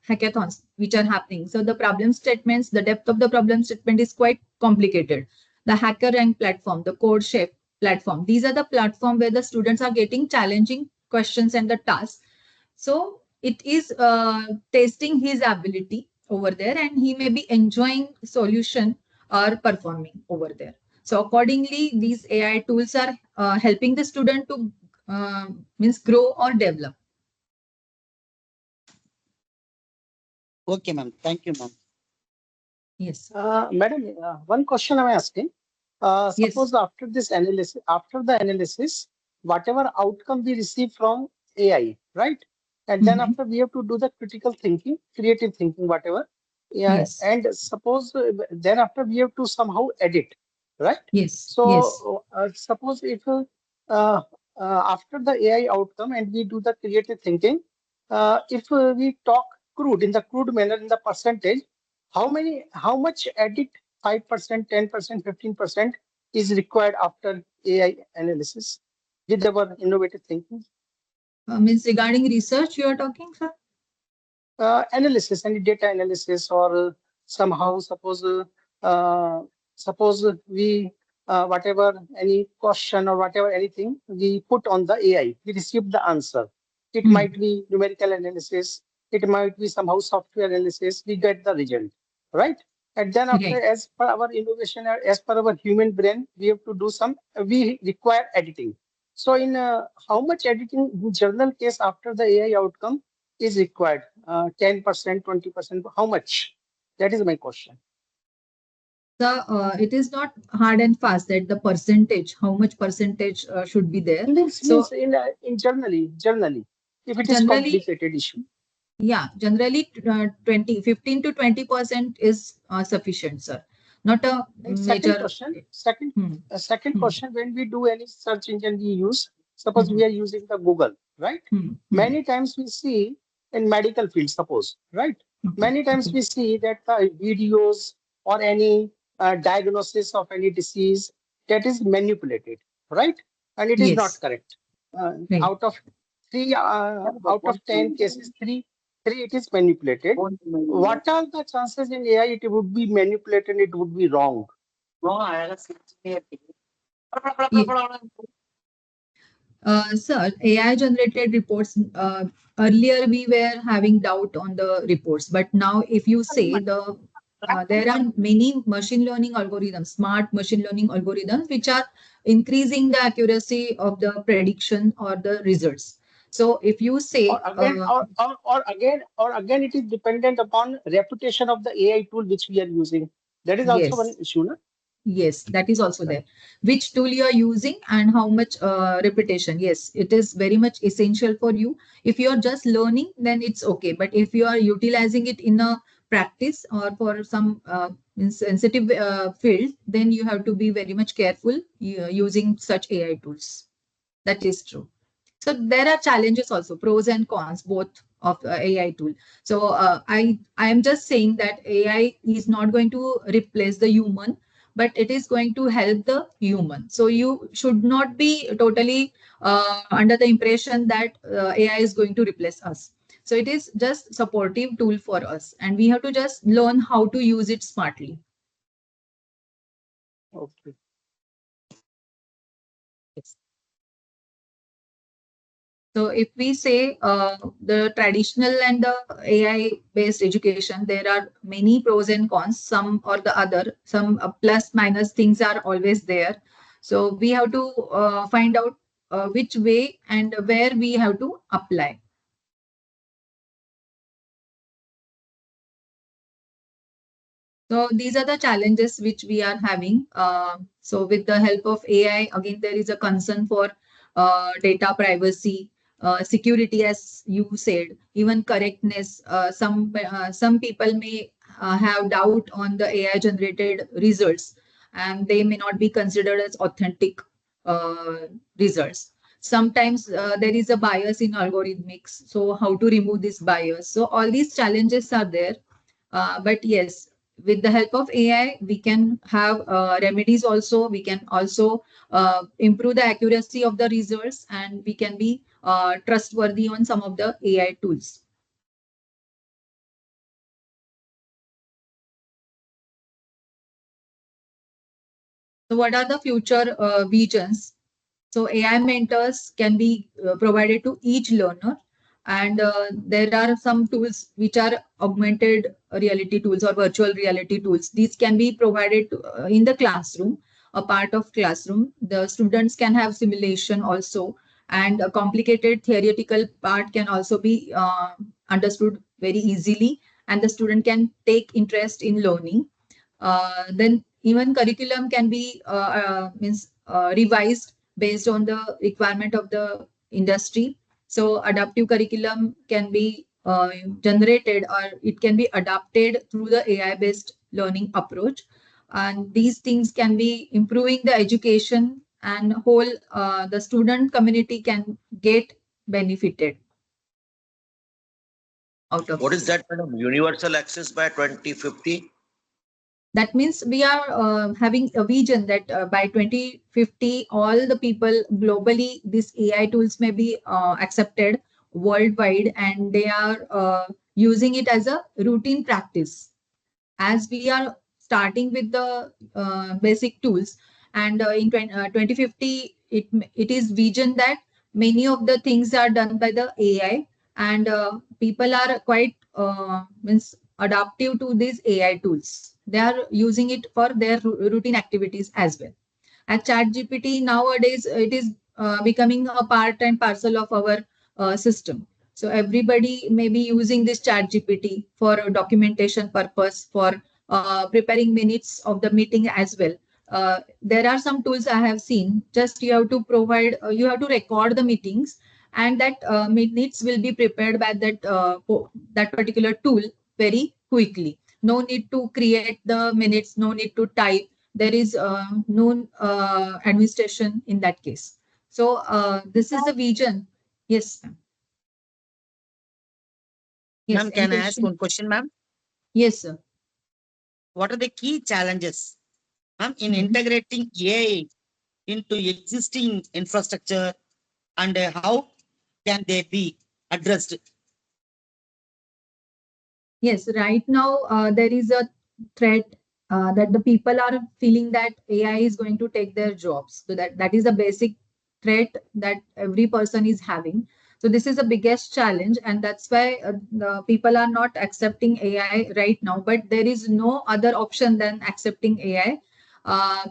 hackathons which are happening. So the problem statements, the depth of the problem statement is quite complicated. The HackerRank platform, the CodeShare platform, these are the platform where the students are getting challenging questions and the tasks. So it is testing his ability over there, and he may be enjoying solution or performing over there. So accordingly, these AI tools are helping the student to means grow or develop. Okay, ma'am. Thank you, ma'am. Yes. Madam, one question I'm asking. Suppose after this analysis, after the analysis, whatever outcome we receive from AI, right? And then after we have to do the critical thinking, creative thinking, whatever. Yeah. Yes. And suppose then after we have to somehow edit, right? Yes. So suppose if after the AI outcome and we do the creative thinking, if we talk crude in the crude manner in the percentage, how much edit 5%, 10%, 15% is required after AI analysis with our innovative thinking? Means regarding research you are talking, sir? Analysis, any data analysis, or somehow suppose we whatever any question or whatever anything we put on the AI, we receive the answer. It might be numerical analysis, it might be somehow software analysis, we get the result, right? And then after, as per our innovation, as per our human brain, we have to do we require editing. So in how much editing in general case after the AI outcome is required? 10%, 20%, how much? That is my question. So it is not hard and fast that the percentage, how much percentage should be there. Means in generally, if it is complicated issue. Yeah, generally 15 to 20% is sufficient, sir. Not a major. Second question, when we do any search engine we use, suppose we are using the Google, right? Many times we see in medical field, suppose, right? Many times we see that the videos or any diagnosis of any disease, that is manipulated, right? And it is not correct. Out of 10 cases, three it is manipulated. What are the chances in AI it would be manipulated, it would be wrong? Sir, AI generated reports, earlier we were having doubt on the reports, but now if you say there are many machine learning algorithms, smart machine learning algorithms, which are increasing the accuracy of the prediction or the results. So if you say or again, it is dependent upon reputation of the AI tool which we are using. That is also one issue, no? Yes, that is also there. Which tool you are using and how much repetition. Yes, it is very much essential for you. If you are just learning, then it's okay. But if you are utilizing it in a practice or for some sensitive field, then you have to be very much careful using such AI tools. That is true. So there are challenges also, pros and cons, both of AI tool. So I am just saying that AI is not going to replace the human, but it is going to help the human. So you should not be totally under the impression that AI is going to replace us. So it is just supportive tool for us, and we have to just learn how to use it smartly. Okay. Yes. So if we say the traditional and the AI-based education, there are many pros and cons, some or the other, some plus minus things are always there. So we have to find out which way and where we have to apply. So these are the challenges which we are having. So with the help of AI, again, there is a concern for data privacy, security, as you said, even correctness. Some people may have doubt on the AI generated results, and they may not be considered as authentic results. Sometimes there is a bias in algorithmics. So how to remove this bias? So all these challenges are there. But yes, with the help of AI, we can have remedies also. We can also improve the accuracy of the results, and we can be trustworthy on some of the AI tools. So what are the future visions? So AI mentors can be provided to each learner. And there are some tools which are augmented reality tools or virtual reality tools. These can be provided in the classroom, a part of classroom. The students can have simulation also, and a complicated theoretical part can also be understood very easily, and the student can take interest in learning. Then even curriculum can be revised based on the requirement of the industry. So adaptive curriculum can be generated, or it can be adapted through the AI-based learning approach. And these things can be improving the education, and whole the student community can get benefited out of What is that kind of universal access by 2050? That means we are having a vision that by 2050, all the people globally, these AI tools may be accepted worldwide, and they are using it as a routine practice. As we are starting with the basic tools, and in 2050, it is vision that many of the things are done by the AI, and people are quite means adaptive to these AI tools. They are using it for their routine activities as well. And chat gpt nowadays, it is becoming a part and parcel of our system. So everybody may be using this chat gpt for documentation purpose, for preparing minutes of the meeting as well. There are some tools I have seen, just you have to provide, you have to record the meetings, and that minutes will be prepared by that particular tool very quickly. No need to create the minutes, no need to type. There is no administration in that case. So this is the vision. Yes, ma'am. Yes, Ma'am, any can I ask question? one question, ma'am? Yes, sir. What are the key challenges, ma'am, in Mhm. integrating AI into existing infrastructure, and how can they be addressed? Yes, right now there is a threat that the people are feeling that AI is going to take their jobs. So that is the basic threat that every person is having. So this is the biggest challenge, and that's why the people are not accepting AI right now. But there is no other option than accepting AI.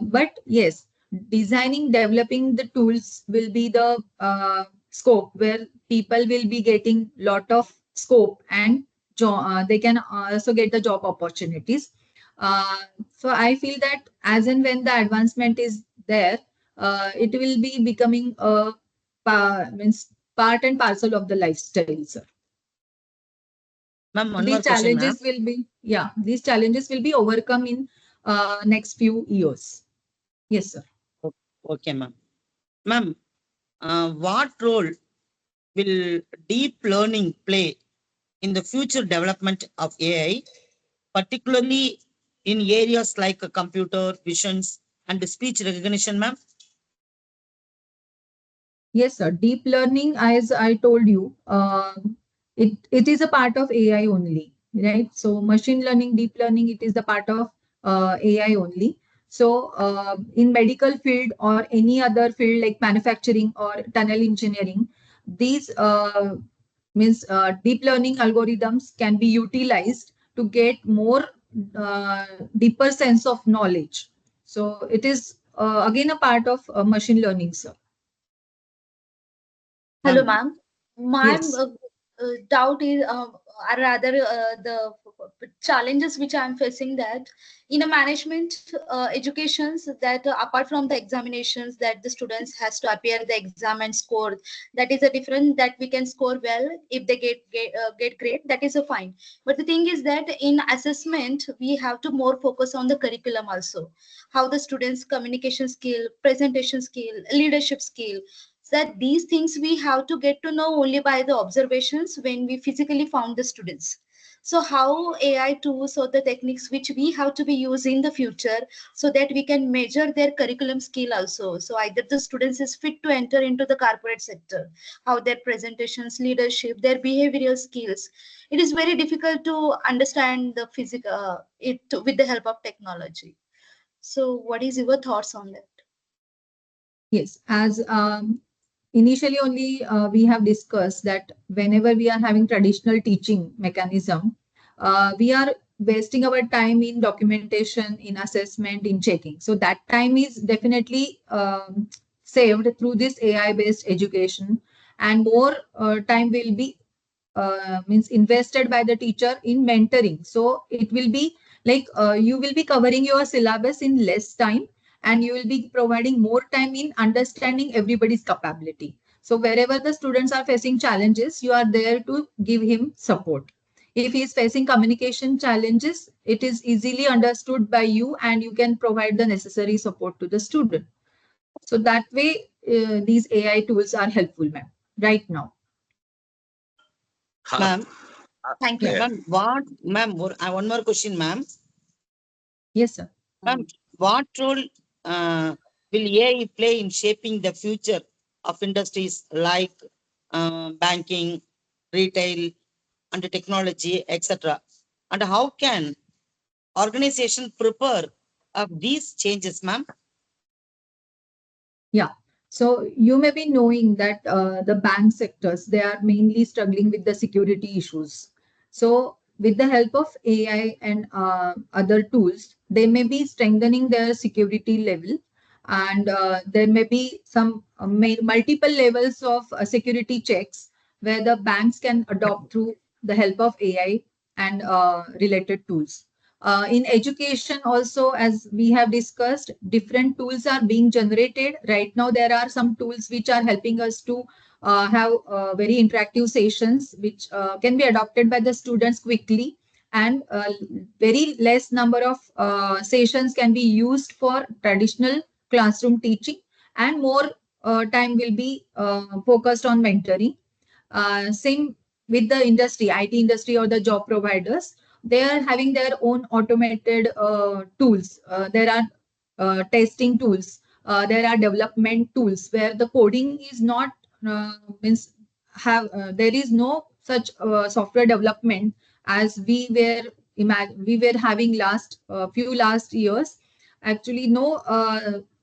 But yes, designing, developing the tools will be the scope where people will be getting lot of scope, and they can also get the job opportunities. Uh, so I feel that as and when the advancement is there, it will be becoming a means part and parcel of the lifestyle, sir. Ma'am, So one these more question, ma'am. challenges will be, yeah, these challenges will be overcome in next few years. Yes, sir. Okay, ma'am. Ma'am, what role will deep learning play in the future development of AI, particularly in areas like computer visions and speech recognition, ma'am? Yes, sir. Deep learning, as I told you, it is a part of AI only, right? So machine learning, deep learning, it is the part of AI only. So in medical field or any other field like manufacturing or tunnel engineering, these means deep learning algorithms can be utilized to get more deeper sense of knowledge. So it is again a part of machine learning, sir. Hello, Ma'am, ma'am. My Yes. doubt is, or rather, the challenges which I'm facing, that in a management educations, that apart from the examinations that the students has to appear the exam and score, that is a different, that we can score well if they get great, that is a fine. But the thing is that in assessment we have to more focus on the curriculum also, how the students communication skill, presentation skill, leadership skill, that these things we have to get to know only by the observations when we physically found the students. So how AI tools or the techniques which we have to be used in the future, so that we can measure their curriculum skill also. So either the students is fit to enter into the corporate sector, how their presentations, leadership, their behavioral skills. It is very difficult to understand the physical it with the help of technology. So what is your thoughts on that? Yes, as initially only we have discussed that whenever we are having traditional teaching mechanism, we are wasting our time in documentation, in assessment, in checking. So that time is definitely saved through this AI-based education, and more time will be means invested by the teacher in mentoring. So it will be like you will be covering your syllabus in less time, and you will be providing more time in understanding everybody's capability. So wherever the students are facing challenges, you are there to give him support. If he is facing communication challenges, it is easily understood by you, and you can provide the necessary support to the student. So that way, these AI tools are helpful, ma'am, right now. Huh. Ma'am, Thank you. Yeah. Yeah. ma'am, one more question, ma'am. Yes, sir. Ma'am, what role will AI play in shaping the future of industries like banking, retail, and technology, etc.? And how can organization prepare of these changes, ma'am? Yeah. So you may be knowing that the bank sectors, they are mainly struggling with the security issues. So with the help of AI and other tools, they may be strengthening their security level, and there may be some multiple levels of security checks where the banks can adopt through the help of AI and related tools. In education also, as we have discussed, different tools are being generated. Right now, there are some tools which are helping us to have very interactive sessions, which can be adopted by the students quickly. And very less number of sessions can be used for traditional classroom teaching, and more time will be focused on mentoring. Same with the industry, IT industry or the job providers, they are having their own automated tools. There are testing tools. There are development tools where the coding is not means have there is no such software development as we were having last few last years. Actually, no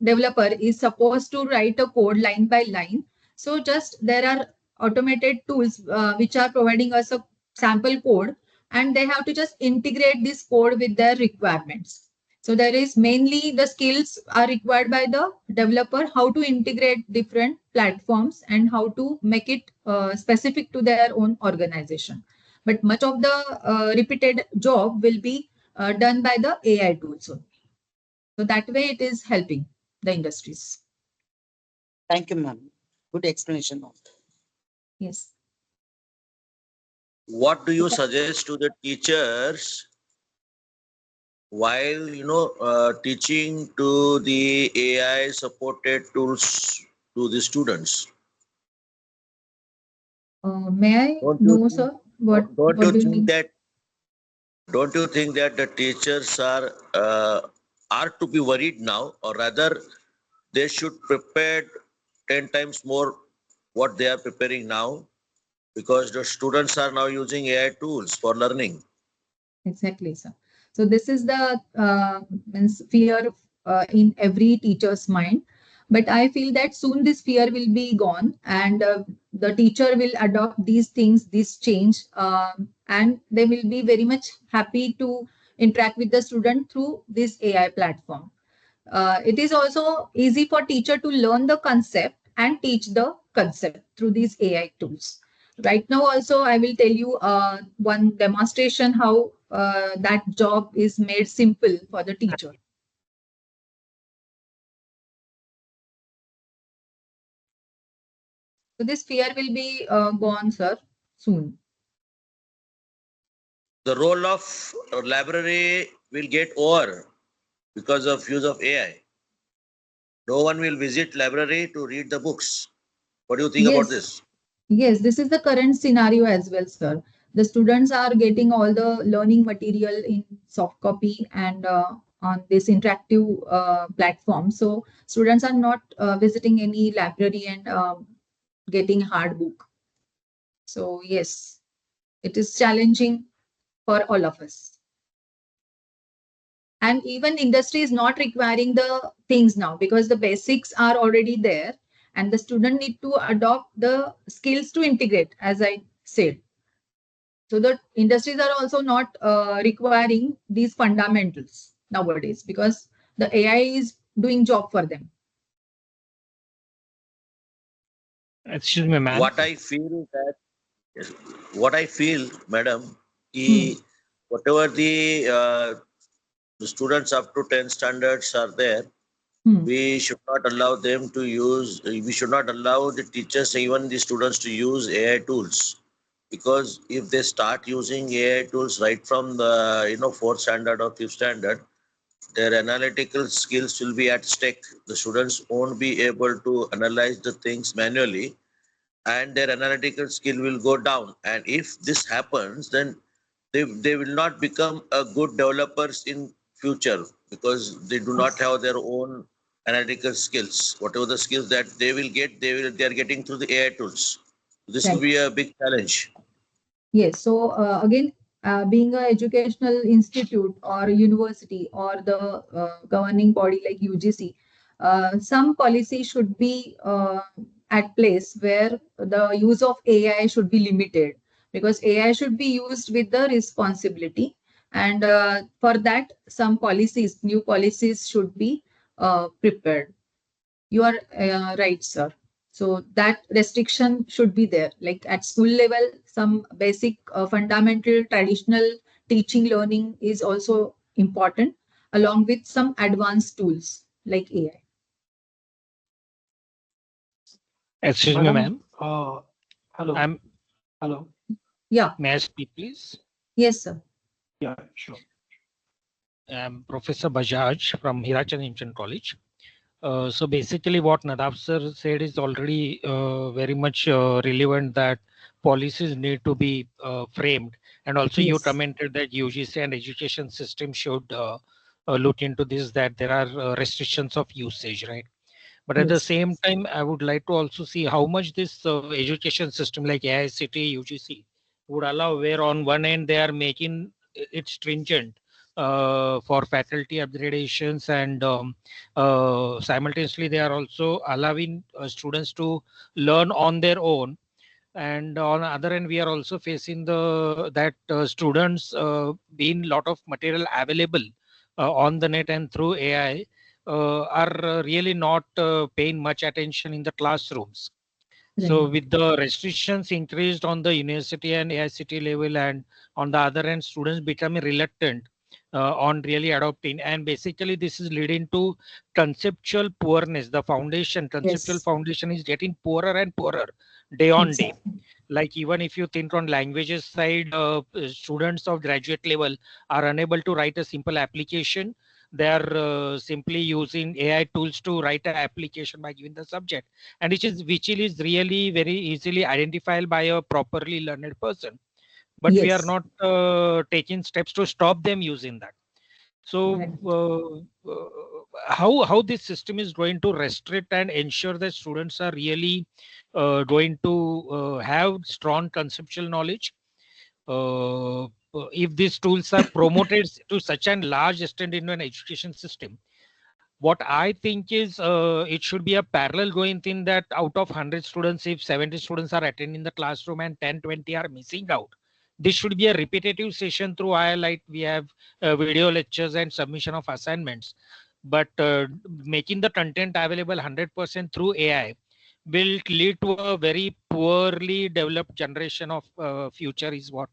developer is supposed to write a code line by line. So just there are automated tools which are providing us a sample code, and they have to just integrate this code with their requirements. So there is mainly the skills are required by the developer, how to integrate different platforms and how to make it specific to their own organization. But much of the repeated job will be done by the AI tools only. So that way it is helping the industries. Thank you, ma'am. Good explanation. Yes. What do you suggest to the teachers while teaching to the AI supported tools to the students? May I Don't you know, think, sir, what don't you do you think mean? that don't you think that the teachers are to be worried now, or rather they should prepare 10 times more what they are preparing now, because the students are now using AI tools for learning. Exactly, sir. So this is the means fear in every teacher's mind. But I feel that soon this fear will be gone, and the teacher will adopt these things, this change, and they will be very much happy to interact with the student through this AI platform. It is also easy for teacher to learn the concept and teach the concept through these AI tools. Right now, also, I will tell you one demonstration how that job is made simple for the teacher. So this fear will be gone, sir, soon. The role of library will get over because of use of AI. No one will visit library to read the books. What do you think about Yes, this? yes, this is the current scenario as well, sir. The students are getting all the learning material in soft copy and on this interactive platform. So students are not visiting any library and getting hard book. So yes, it is challenging for all of us. And even industry is not requiring the things now because the basics are already there, and the student need to adopt the skills to integrate, as I said. So the industries are also not requiring these fundamentals nowadays because the AI is doing job for them. Excuse me, ma'am. What I feel that what I feel, madam, Hmm. whatever the students up to 10 standards are there, Hmm. we should not allow them to use, we should not allow the teachers, even the students, to use AI tools. Because if they start using AI tools right from the fourth standard or fifth standard, their analytical skills will be at stake. The students won't be able to analyze the things manually, and their analytical skill will go down. And if this happens, then they will not become a good developers in future. because they do not have their own analytical skills. Whatever the skills that they will get, they are getting through the AI tools. This will Right. be a big challenge. Yes. So again, being an educational institute or a university or the governing body like UGC, some policy should be at place where the use of AI should be limited, because AI should be used with the responsibility. And for that, some policies, new policies should be prepared. You are right, sir. So that restriction should be there. Like at school level, some basic fundamental traditional teaching learning is also important, along with some advanced tools like AI. Excuse me, Madam, ma'am. hello, I'm hello. Yeah. May I speak, please? Yes, sir. Yeah, sure. I'm Professor Bajaj from Hirachand Ancient College. So basically, what Nadav sir said is already very much relevant, that policies need to be framed, and also you Yes. commented that UGC and education system should look into this, that there are restrictions of usage, right? But at the Yes. same time, I would like to also see how much this education system like AICT, UGC would allow, where on one end they are making it stringent for faculty upgradations, and simultaneously they are also allowing students to learn on their own. And on the other end, we are also facing the that students being lot of material available on the net and through AI are really not paying much attention in the classrooms. Right. So with the restrictions increased on the university and AICT level, and on the other end, students becoming reluctant on really adopting, and basically this is leading to conceptual poorness. The conceptual Yes. foundation is getting poorer and poorer day on day. Exactly. Like even if you think on languages side, students of graduate level are unable to write a simple application. They are simply using AI tools to write an application by giving the subject, and which is really very easily identifiable by a properly learned person. But we are Yes. not taking steps to stop them using that. So Right. how this system is going to restrict and ensure that students are really going to have strong conceptual knowledge, uh, if these tools are promoted to such a large extent in an education system? What I think is it should be a parallel going thing, that out of 100 students, if 70 students are attending the classroom and 10, 20 are missing out, this should be a repetitive session through ILite. We have video lectures and submission of assignments. But making the content available 100% through AI will lead to a very poorly developed generation of future, is what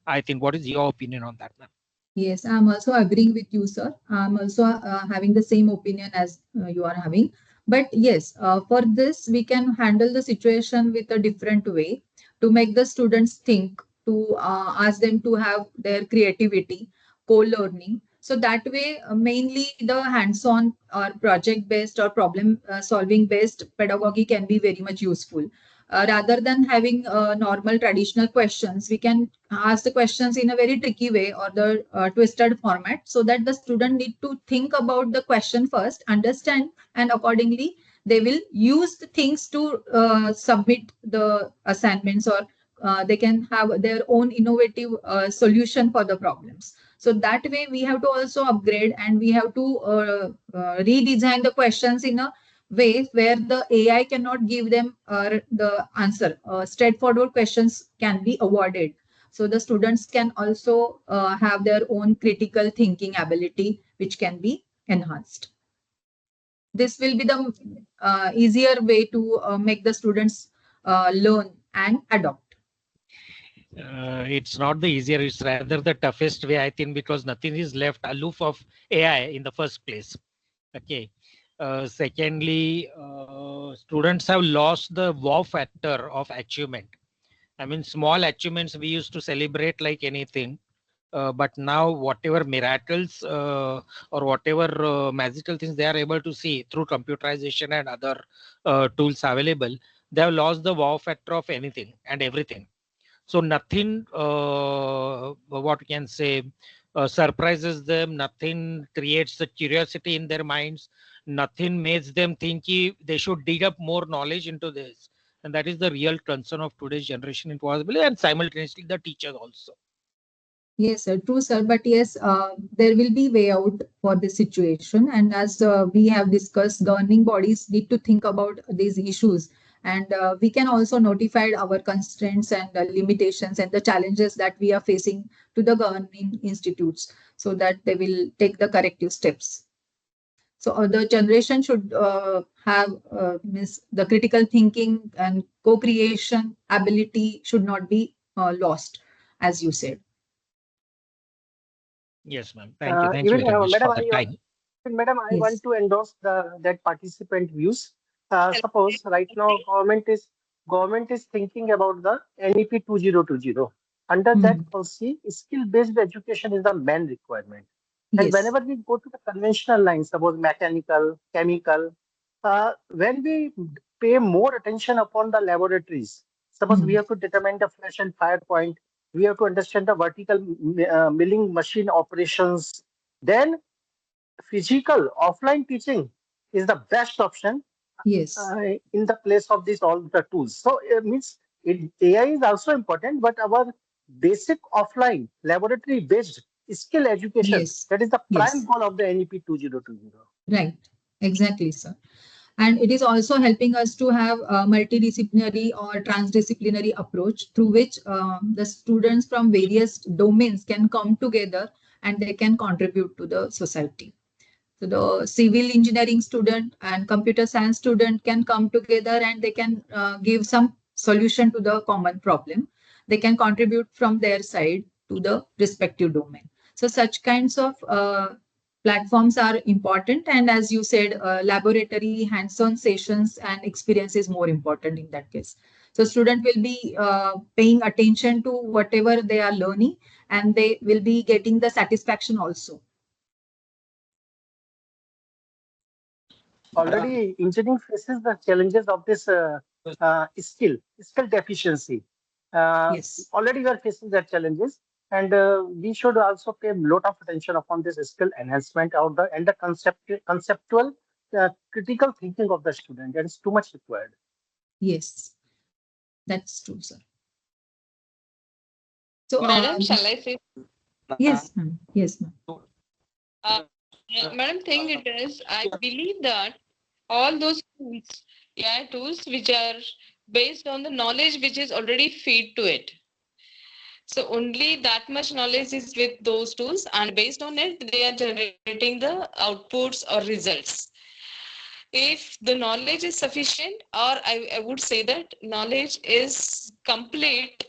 I think. What is your opinion on that, ma'am? Yes, I'm also agreeing with you, sir. I'm also having the same opinion as you are having. But yes, for this, we can handle the situation with a different way to make the students think, to ask them to have their creativity, co-learning. So that way, mainly the hands-on or project-based or problem-solving based pedagogy can be very much useful. Rather than having normal traditional questions, we can ask the questions in a very tricky way or the twisted format, so that the student need to think about the question first, understand, and accordingly they will use the things to submit the assignments, or they can have their own innovative solution for the problems. So that way we have to also upgrade, and we have to redesign the questions in a way where the AI cannot give them the answer. Straightforward questions can be avoided. So the students can also have their own critical thinking ability, which can be enhanced. This will be the easier way to make the students learn and adopt. It's not the easier, it's rather the toughest way, I think, because nothing is left aloof of AI in the first place. Okay. Secondly, students have lost the wow factor of achievement. I mean, small achievements we used to celebrate like anything. But now, whatever miracles or whatever magical things they are able to see through computerization and other tools available, they have lost the wow factor of anything and everything. So nothing, what we can say, surprises them, nothing creates the curiosity in their minds, nothing makes them think they should dig up more knowledge into this. And that is the real concern of today's generation, impossibly, and simultaneously the teachers also. Yes, sir, true, sir. But yes, there will be way out for this situation. And as we have discussed, governing bodies need to think about these issues. And we can also notify our constraints and limitations and the challenges that we are facing to the governing institutes so that they will take the corrective steps. So the generation should have means the critical thinking and co-creation ability should not be lost, as you said. Yes, ma'am. Thank you. Thanks Even very much Madam, for the time. Madam, I Yes. want to endorse that participant views. Suppose right now government is thinking about the NEP 2020. Under that policy, skill-based education is the main requirement. And Yes. whenever we go to the conventional lines, suppose mechanical, chemical, when we pay more attention upon the laboratories, suppose we have to determine the flash and fire point, we have to understand the vertical milling machine operations, then physical offline teaching is the best option Yes. in the place of these all the tools. So it means AI is also important, but our basic offline laboratory based skill education, Yes. that is the prime Yes. goal of the NEP 2020. Right. Exactly, sir. And it is also helping us to have a multidisciplinary or transdisciplinary approach through which the students from various domains can come together and they can contribute to the society. So the civil engineering student and computer science student can come together and they can give some solution to the common problem. They can contribute from their side to the respective domain. So such kinds of platforms are important. And as you said, laboratory hands-on sessions and experience is more important in that case. So student will be paying attention to whatever they are learning and they will be getting the satisfaction also. Already engineering faces the challenges of this skill deficiency. Yes. Already we are facing that challenges, and we should also pay a lot of attention upon this skill enhancement of the and the conceptual critical thinking of the student. That is too much required. Yes, that's true, sir. So, Madam, shall I say? yes, ma'am. Yes, ma'am. Madam, thing it is, I believe that all those tools, AI tools, which are based on the knowledge which is already feed to it. So only that much knowledge is with those tools, and based on it, they are generating the outputs or results. If the knowledge is sufficient, or I would say that knowledge is complete,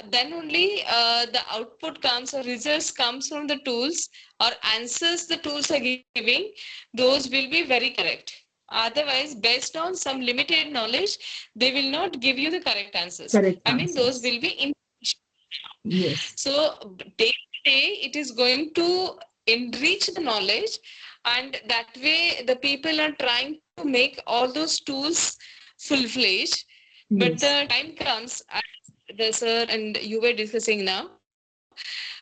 then only the output comes or results comes from the tools or answers the tools are giving, those will be very correct. Otherwise, based on some limited knowledge, they will not give you the correct answers. Correct I mean, those answers. will be Yes. so day to day, it is going to enrich the knowledge, and that way the people are trying to make all those tools full-fledged. But Yes. the time comes, as the sir and you were discussing now,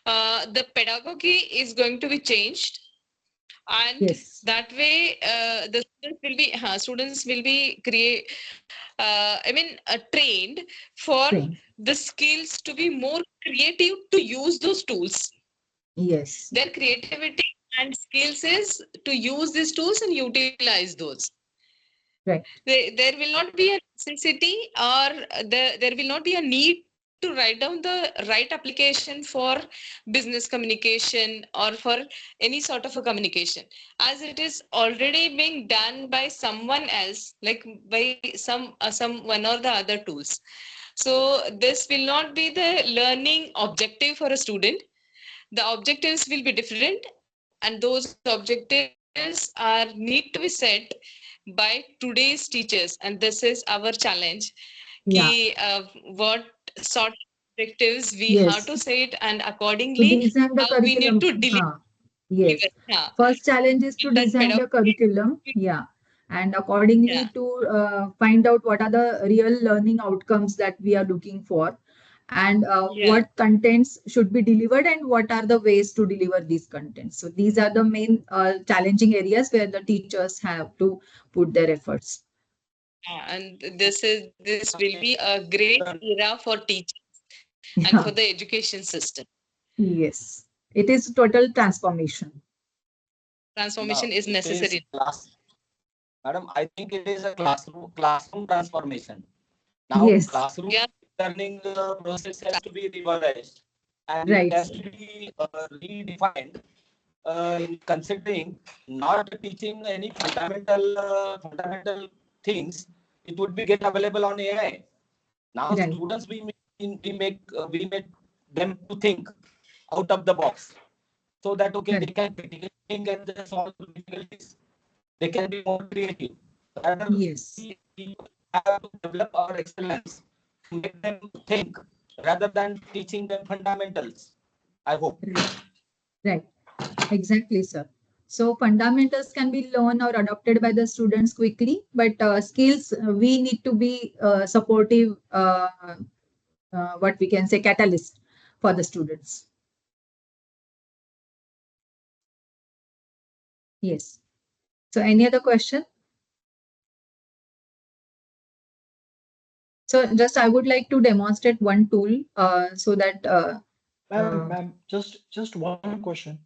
the pedagogy is going to be changed, and Yes. that way the students will be trained for Train. the skills to be more creative to use those tools. Yes. Their creativity and skills is to use these tools and utilize those. Right. There will not be a necessity, or there will not be a need to write down the right application for business communication or for any sort of a communication, as it is already being done by someone else, like by some one or the other tools. So this will not be the learning objective for a student. The objectives will be different, and those objectives are need to be set by today's teachers, and this is our challenge, ki Yeah. what sort of objectives we have to Yes. set, and accordingly To design how the we need to curriculum. Yes. deliver First challenge is to that design the pedagogy. curriculum. Yeah. And Yeah. accordingly to find out what are the real learning outcomes that we are looking for. and Yeah. what contents should be delivered and what are the ways to deliver these contents. So these are the main challenging areas where the teachers have to put their efforts. And this will be a great era for teachers and for Yeah. the education system. Yes, it is total transformation. Transformation No, is it is necessary. class. Madam, I think it is a classroom transformation. Now, Yes, classroom Yeah. learning process has to be revised, and it right, has sir. to be redefined in considering not teaching any fundamental things. It would be get available on AI. Now, Right. students we make them to think out of the box, so that okay they Correct. can critically think and they solve difficulties. They can be more creative. Rather, Yes. we have to develop our excellence to make them think rather than teaching them fundamentals. I hope. Right. Right. Exactly, sir. So fundamentals can be learned or adopted by the students quickly, but skills we need to be supportive. What we can say catalyst for the students. Yes. So any other question? So just I would like to demonstrate one tool so that Ma'am, just one question.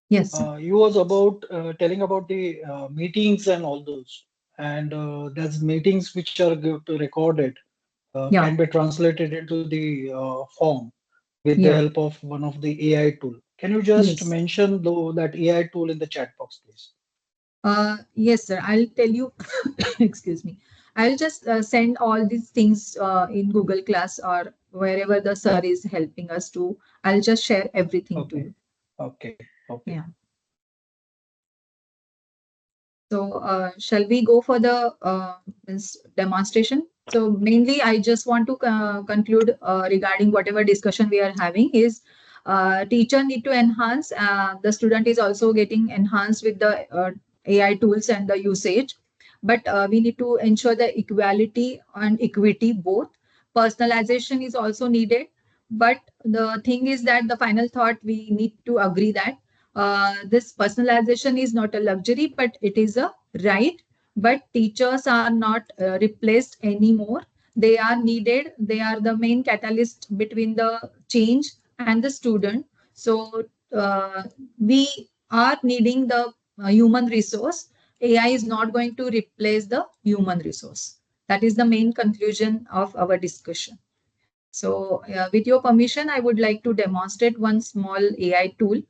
yes, You was about telling about the meetings and all those, and there's meetings which are recorded, yeah, can be translated into the form with the yeah, help of one of the AI tool. Can you just yes. mention though that AI tool in the chat box, please? Yes, sir. I'll tell you, excuse me. I'll just send all these things in Google Class or wherever the sir is helping us to. I'll just share everything to Okay, you. okay, okay. Yeah. So shall we go for the demonstration? So mainly, I just want to conclude regarding whatever discussion we are having is teacher need to enhance. The student is also getting enhanced with the AI tools and the usage, but we need to ensure the equality and equity both. Personalization is also needed, but the thing is that the final thought we need to agree that this personalization is not a luxury, but it is a right. But teachers are not replaced anymore. They are needed. They are the main catalyst between the change and the student. So we are needing the human resource. AI is not going to replace the human resource. That is the main conclusion of our discussion. So with your permission, I would like to demonstrate one small AI tool,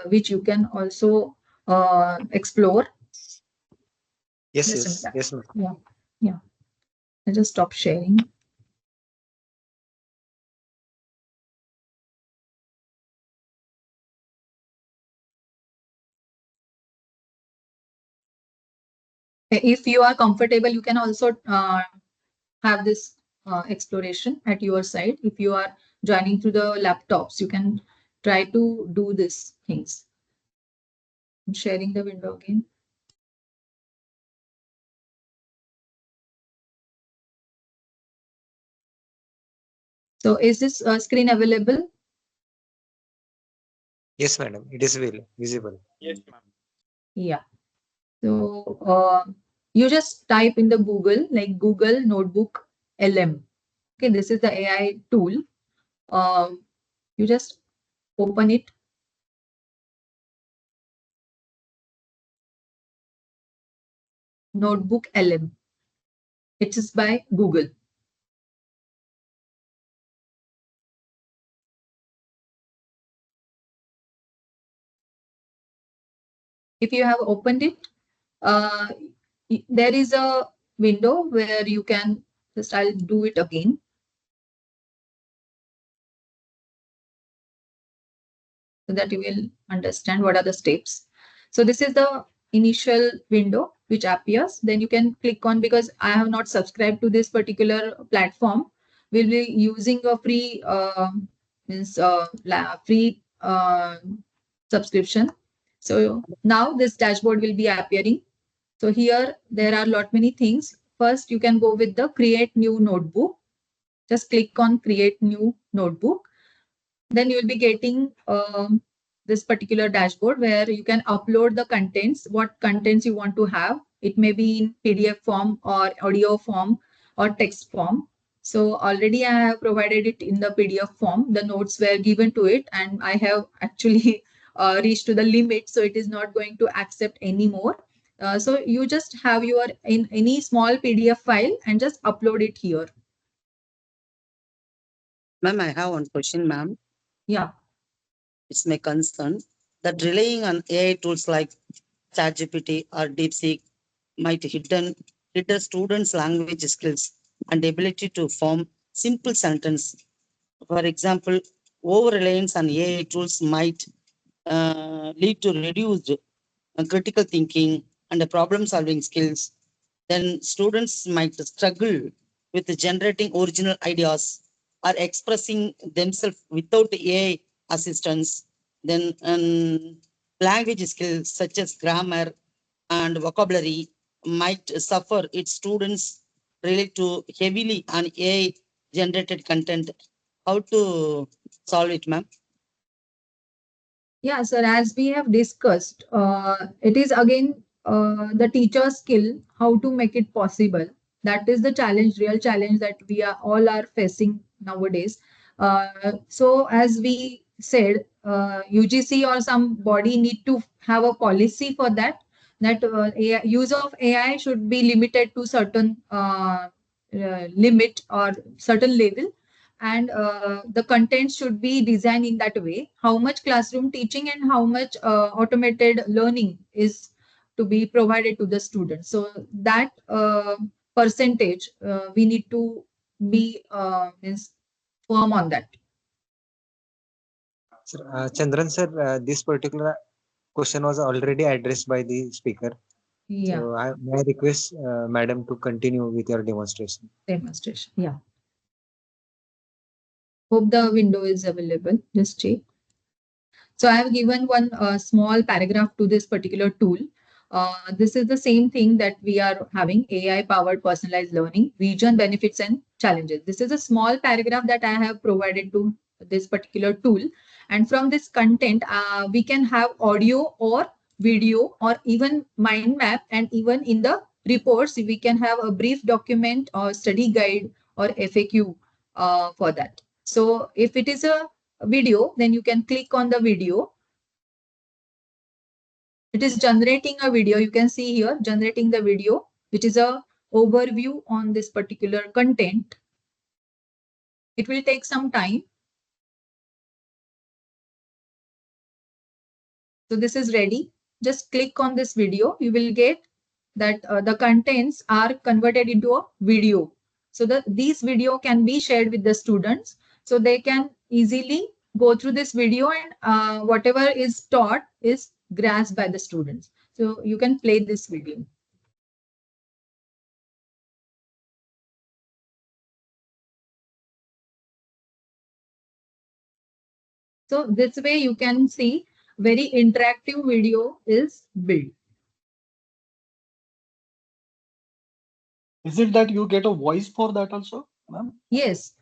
which you can also explore. Yes, Just a yes, minute. yes, ma'am. Yeah, yeah. I just stop sharing. If you are comfortable, you can also have this exploration at your side. If you are joining through the laptops, you can try to do these things. I'm sharing the window again. So is this screen available? Yes, madam. It is visible. Yes, ma'am. Yeah. So you just type in the Google, like Google Notebook LM. Okay, this is the AI tool. You just open it. Notebook LM. It is by Google. If you have opened it, uh, there is a window where you can just, I'll do it again. So that you will understand what are the steps. So this is the initial window which appears. Then you can click on, because I have not subscribed to this particular platform, we'll be using a free free subscription. So now this dashboard will be appearing. So here there are lot many things. First, you can go with the create new notebook. Just click on create new notebook. Then you'll be getting this particular dashboard where you can upload the contents, what contents you want to have. It may be in PDF form or audio form or text form. So already I have provided it in the PDF form. The notes were given to it and I have actually reached to the limit. So it is not going to accept anymore. So you just have your in any small PDF file and just upload it here. Ma'am, I have one question, ma'am. Yeah. It's my concern that relying on AI tools like ChatGPT or DeepSeek might hinder students' language skills and ability to form simple sentence. For example, over-reliance on AI tools might lead to reduced critical thinking and problem-solving skills. Then students might struggle with generating original ideas or expressing themselves without AI assistance. Then language skills such as grammar and vocabulary might suffer if students rely too heavily on AI generated content. How to solve it, ma'am? Yeah, sir, as we have discussed, it is again the teacher's skill, how to make it possible. That is the challenge, real challenge that we are all are facing nowadays. So as we said, UGC or some body need to have a policy for that, that AI, use of AI should be limited to certain limit or certain level, and the content should be designed in that way. How much classroom teaching and how much automated learning is to be provided to the students. So that percentage we need to be means firm on that. Sir, Chandran sir, this particular question was already addressed by the speaker. Yeah. So may I request madam to continue with your demonstration. Demonstration. Yeah. Hope the window is available. Just check. So I have given one small paragraph to this particular tool. This is the same thing that we are having, AI powered personalized learning, vision, benefits and challenges. This is a small paragraph that I have provided to this particular tool. And from this content, we can have audio or video or even mind map, and even in the reports, we can have a brief document or study guide or FAQ for that. So if it is a video, then you can click on the video. It is generating a video. You can see here generating the video, which is a overview on this particular content. It will take some time. So this is ready. Just click on this video. You will get that the contents are converted into a video. So these video can be shared with the students, so they can easily go through this video, and whatever is taught is grasped by the students. So you can play this video. So this way you can see very interactive video is built. Is it that you get a voice for that also, ma'am? Yes.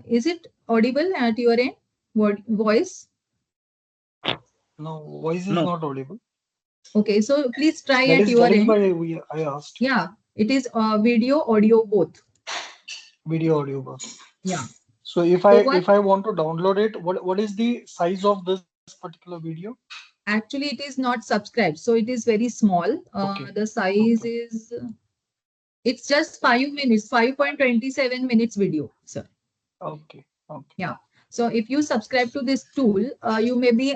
Is it audible at your end? What voice? No, voice is No. not audible. Okay, so please try That at is your end. why I asked. Yeah, it is video, audio both. Video, audio both. Yeah. So if I want to download it, what is the size of this particular video? Actually, it is not subscribed, so it is very small. Okay. The size is, it's just 5 minutes, 5.27 minutes video, sir. Okay. Okay. Yeah. So if you subscribe to this tool, you may be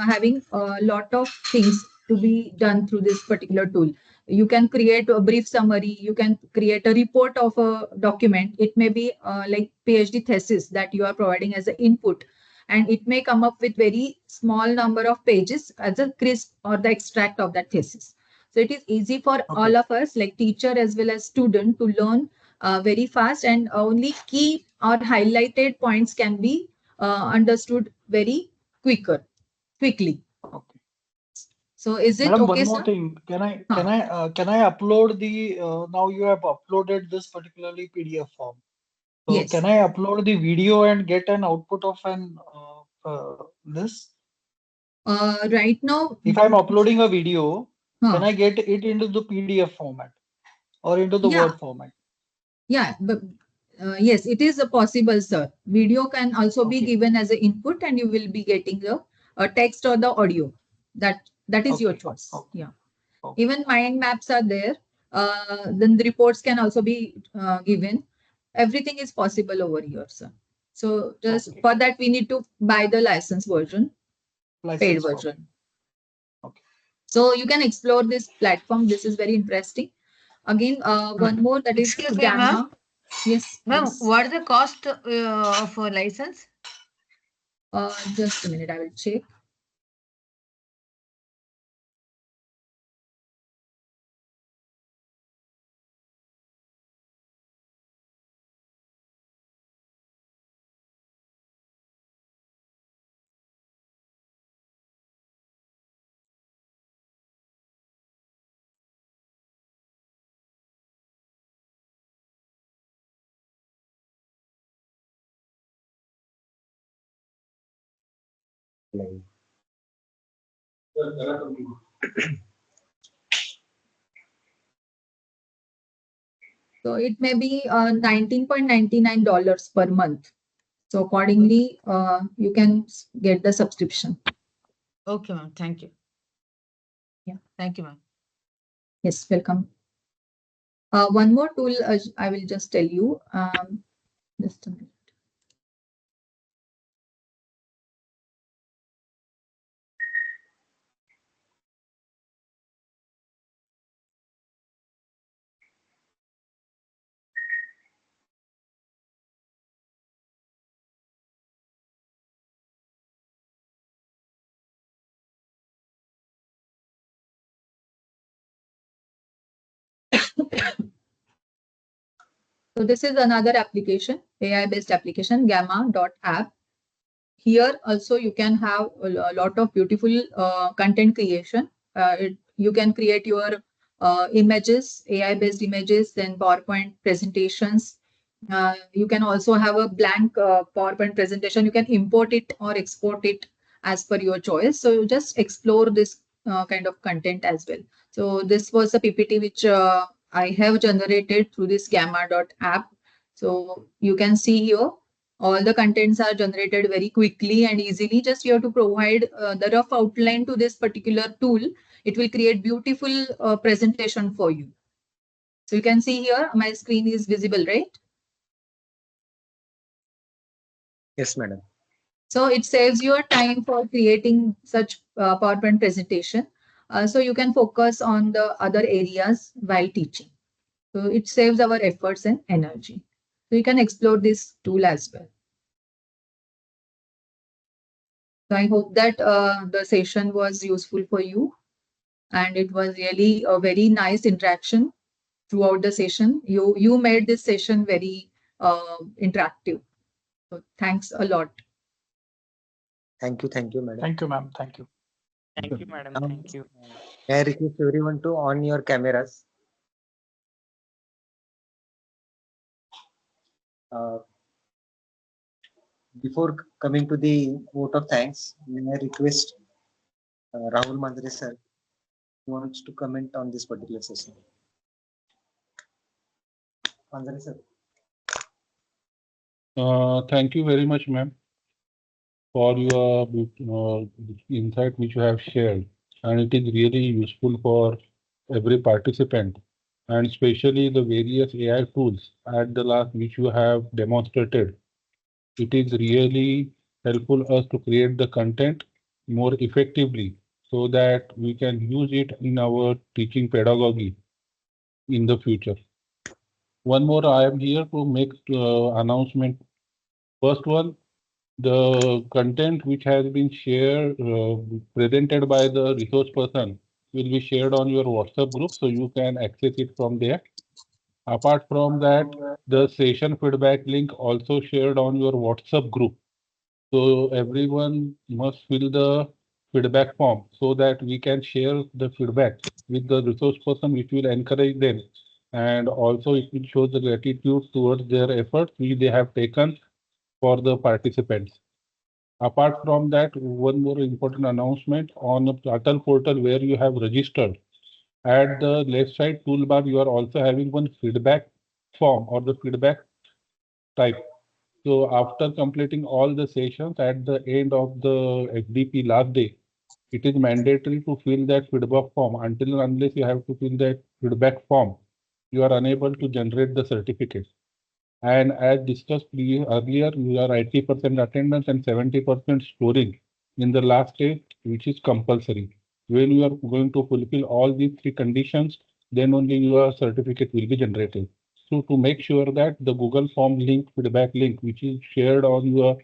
having a lot of things to be done through this particular tool. You can create a brief summary. You can create a report of a document. It may be like PhD thesis that you are providing as an input, and it may come up with very small number of pages as a crisp or the extract of that thesis. So it is easy for all of us, like teacher as well as student, to learn very fast, and only key or highlighted points can be understood very quickly. Okay. So is it Madam, okay, one more sir? thing. Can I upload the now you have uploaded this particularly PDF form. So Yes. can I upload the video and get an output of this? Right now, If I'm uploading a video, can huh, I get it into the PDF format or into the yeah, Word format? yeah, but yes, it is possible, sir. Video can also be Okay. given as an input, and you will be getting the text or the audio. That is your Okay. choice. Okay. Yeah. Okay. Even mind maps are there. Then the reports can also be given. Everything is possible over here, sir. So just Okay. for that, we need to buy the license version, paid License format. version. Okay. So you can explore this platform. This is very interesting. Again, one more, that is Excuse me, ma'am. Gamma. Yes, Ma'am, yes. what is the cost of a license? Just a minute, I will check. So it may be $19.99 per month. So accordingly, you can get the subscription. Okay, ma'am. Thank you. Yeah. Thank you, ma'am. Yes, welcome. One more tool I will just tell you. Just a minute. So this is another application, AI-based application, Gamma.app. Here also you can have a lot of beautiful content creation. You can create your images, AI-based images, then PowerPoint presentations. You can also have a blank PowerPoint presentation. You can import it or export it as per your choice. So you just explore this kind of content as well. So this was a PPT which I have generated through this Gamma.app. So you can see here all the contents are generated very quickly and easily. Just you have to provide the rough outline to this particular tool. It will create beautiful presentation for you. So you can see here my screen is visible, right? Yes, madam. So it saves your time for creating such PowerPoint presentation. So you can focus on the other areas while teaching. So it saves our efforts and energy. So you can explore this tool as well. So I hope that the session was useful for you, and it was really a very nice interaction throughout the session. You made this session very interactive. So thanks a lot. Thank you, madam. Thank you, ma'am. Thank you. Thank you, madam. Now, Thank you. may I request everyone to on your cameras. Uh, Before coming to the vote of thanks, may I request Rahul Mandre sir who wants to comment on this particular session. Mandre sir. Thank you very much, ma'am, for your insight which you have shared, and it is really useful for every participant, and especially the various AI tools at the last which you have demonstrated. It is really helpful us to create the content more effectively so that we can use it in our teaching pedagogy in the future. One more, I am here to make announcement. First one, the content which has been shared, presented by the resource person will be shared on your WhatsApp group, so you can access it from there. Apart from that, the session feedback link also shared on your WhatsApp group. So everyone must fill the feedback form so that we can share the feedback with the resource person, which will encourage them and also it will show the gratitude towards their efforts which they have taken for the participants. Apart from that, one more important announcement on the Atal portal where you have registered. At the left side toolbar, you are also having one feedback form or the feedback type. So after completing all the sessions at the end of the FDP last day, it is mandatory to fill that feedback form. Until and unless you have to fill that feedback form, you are unable to generate the certificate. And as discussed earlier, you are 80% attendance and 70% scoring in the last day, which is compulsory. When you are going to fulfill all these three conditions, then only your certificate will be generated. So to make sure that the Google Form link, feedback link, which is shared on your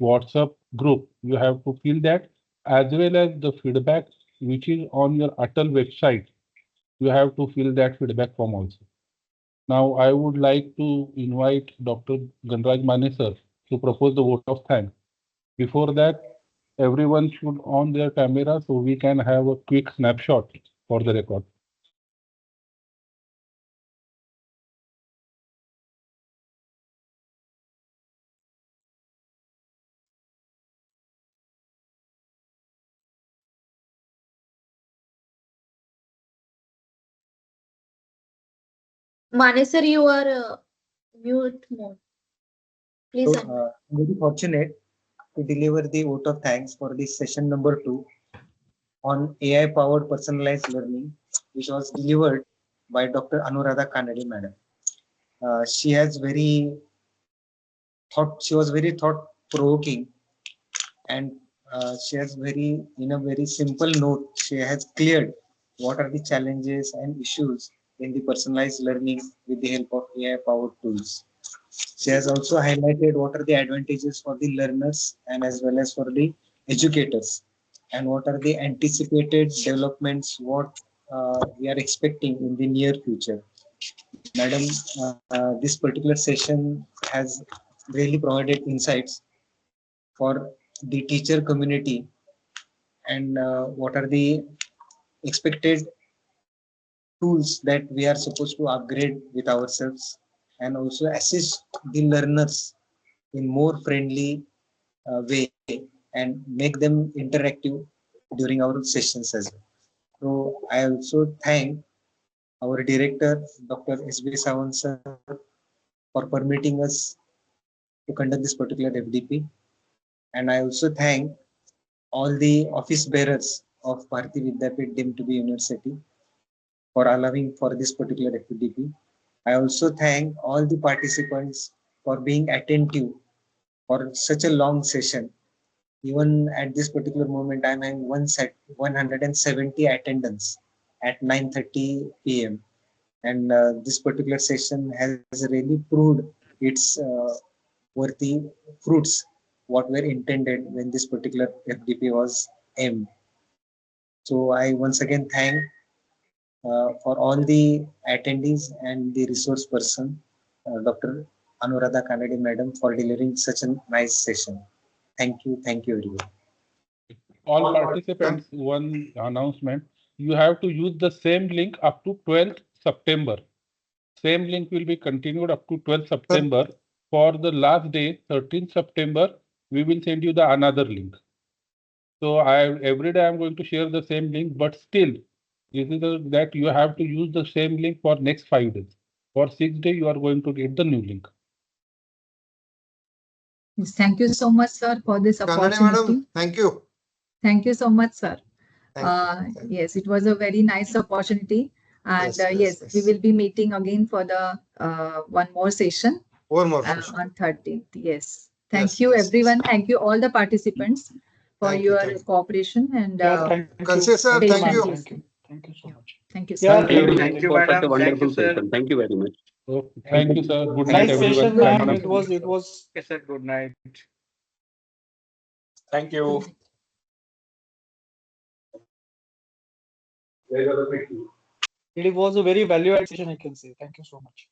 WhatsApp group, you have to fill that, as well as the feedback which is on your Atal website, you have to fill that feedback form also. Now, I would like to invite Dr. Ganraj Mane sir to propose the vote of thanks. Before that, everyone should on their camera so we can have a quick snapshot for the record. Mane sir, you are mute mode. Please. So, I'm very fortunate to deliver the vote of thanks for this session number 2 on AI powered personalized learning, which was delivered by Dr. Anuradha Kanade madam. She was very thought provoking, and she has in a very simple note, she has cleared what are the challenges and issues in the personalized learning with the help of AI powered tools. She has also highlighted what are the advantages for the learners and as well as for the educators, and what are the anticipated developments what we are expecting in the near future. Madam, this particular session has really provided insights for the teacher community, and what are the expected tools that we are supposed to upgrade with ourselves, and also assist the learners in more friendly way and make them interactive during our sessions as well. So I also thank our director, Dr. S.B. Sawant sir, for permitting us to conduct this particular FDP. And I also thank all the office bearers of Bharati Vidyapeeth deemed to be university for allowing for this particular FDP. I also thank all the participants for being attentive for such a long session. Even at this particular moment, I'm having 170 attendance at 9:30 p.m. And this particular session has really proved its worthy fruits, what were intended when this particular FDP was aimed. So I once again thank for all the attendees and the resource person, Dr. Anuradha Kanade madam, for delivering such a nice session. Thank you everyone. All participants, one announcement, you have to use the same link up to 12th September. Same link will be continued up to 12th September. For the last day, 13th September, we will send you the another link. So every day I'm going to share the same link, but still, this is that you have to use the same link for next 5 days. For 6 days, you are going to get the new link. Yes, thank you so much, sir, for this opportunity. Madam, thank you. Thank you so much, sir. Thank you. Yes, it was a very nice opportunity. And Yes, we will be meeting again for the one more session. One more session. On 13th. Yes. Thank you, everyone. Thank you, all the participants, for your cooperation and Thank you. Sir, thank you. Thank you so much. Thank you, sir. Yeah, Thank you, madam. Thank you, sir. Thank you very much. Thank you, sir. Good night, Nice everyone. session, ma'am. It was. Yes, sir. Good night. Thank you. It was a very value-added session, I can say. Thank you so much.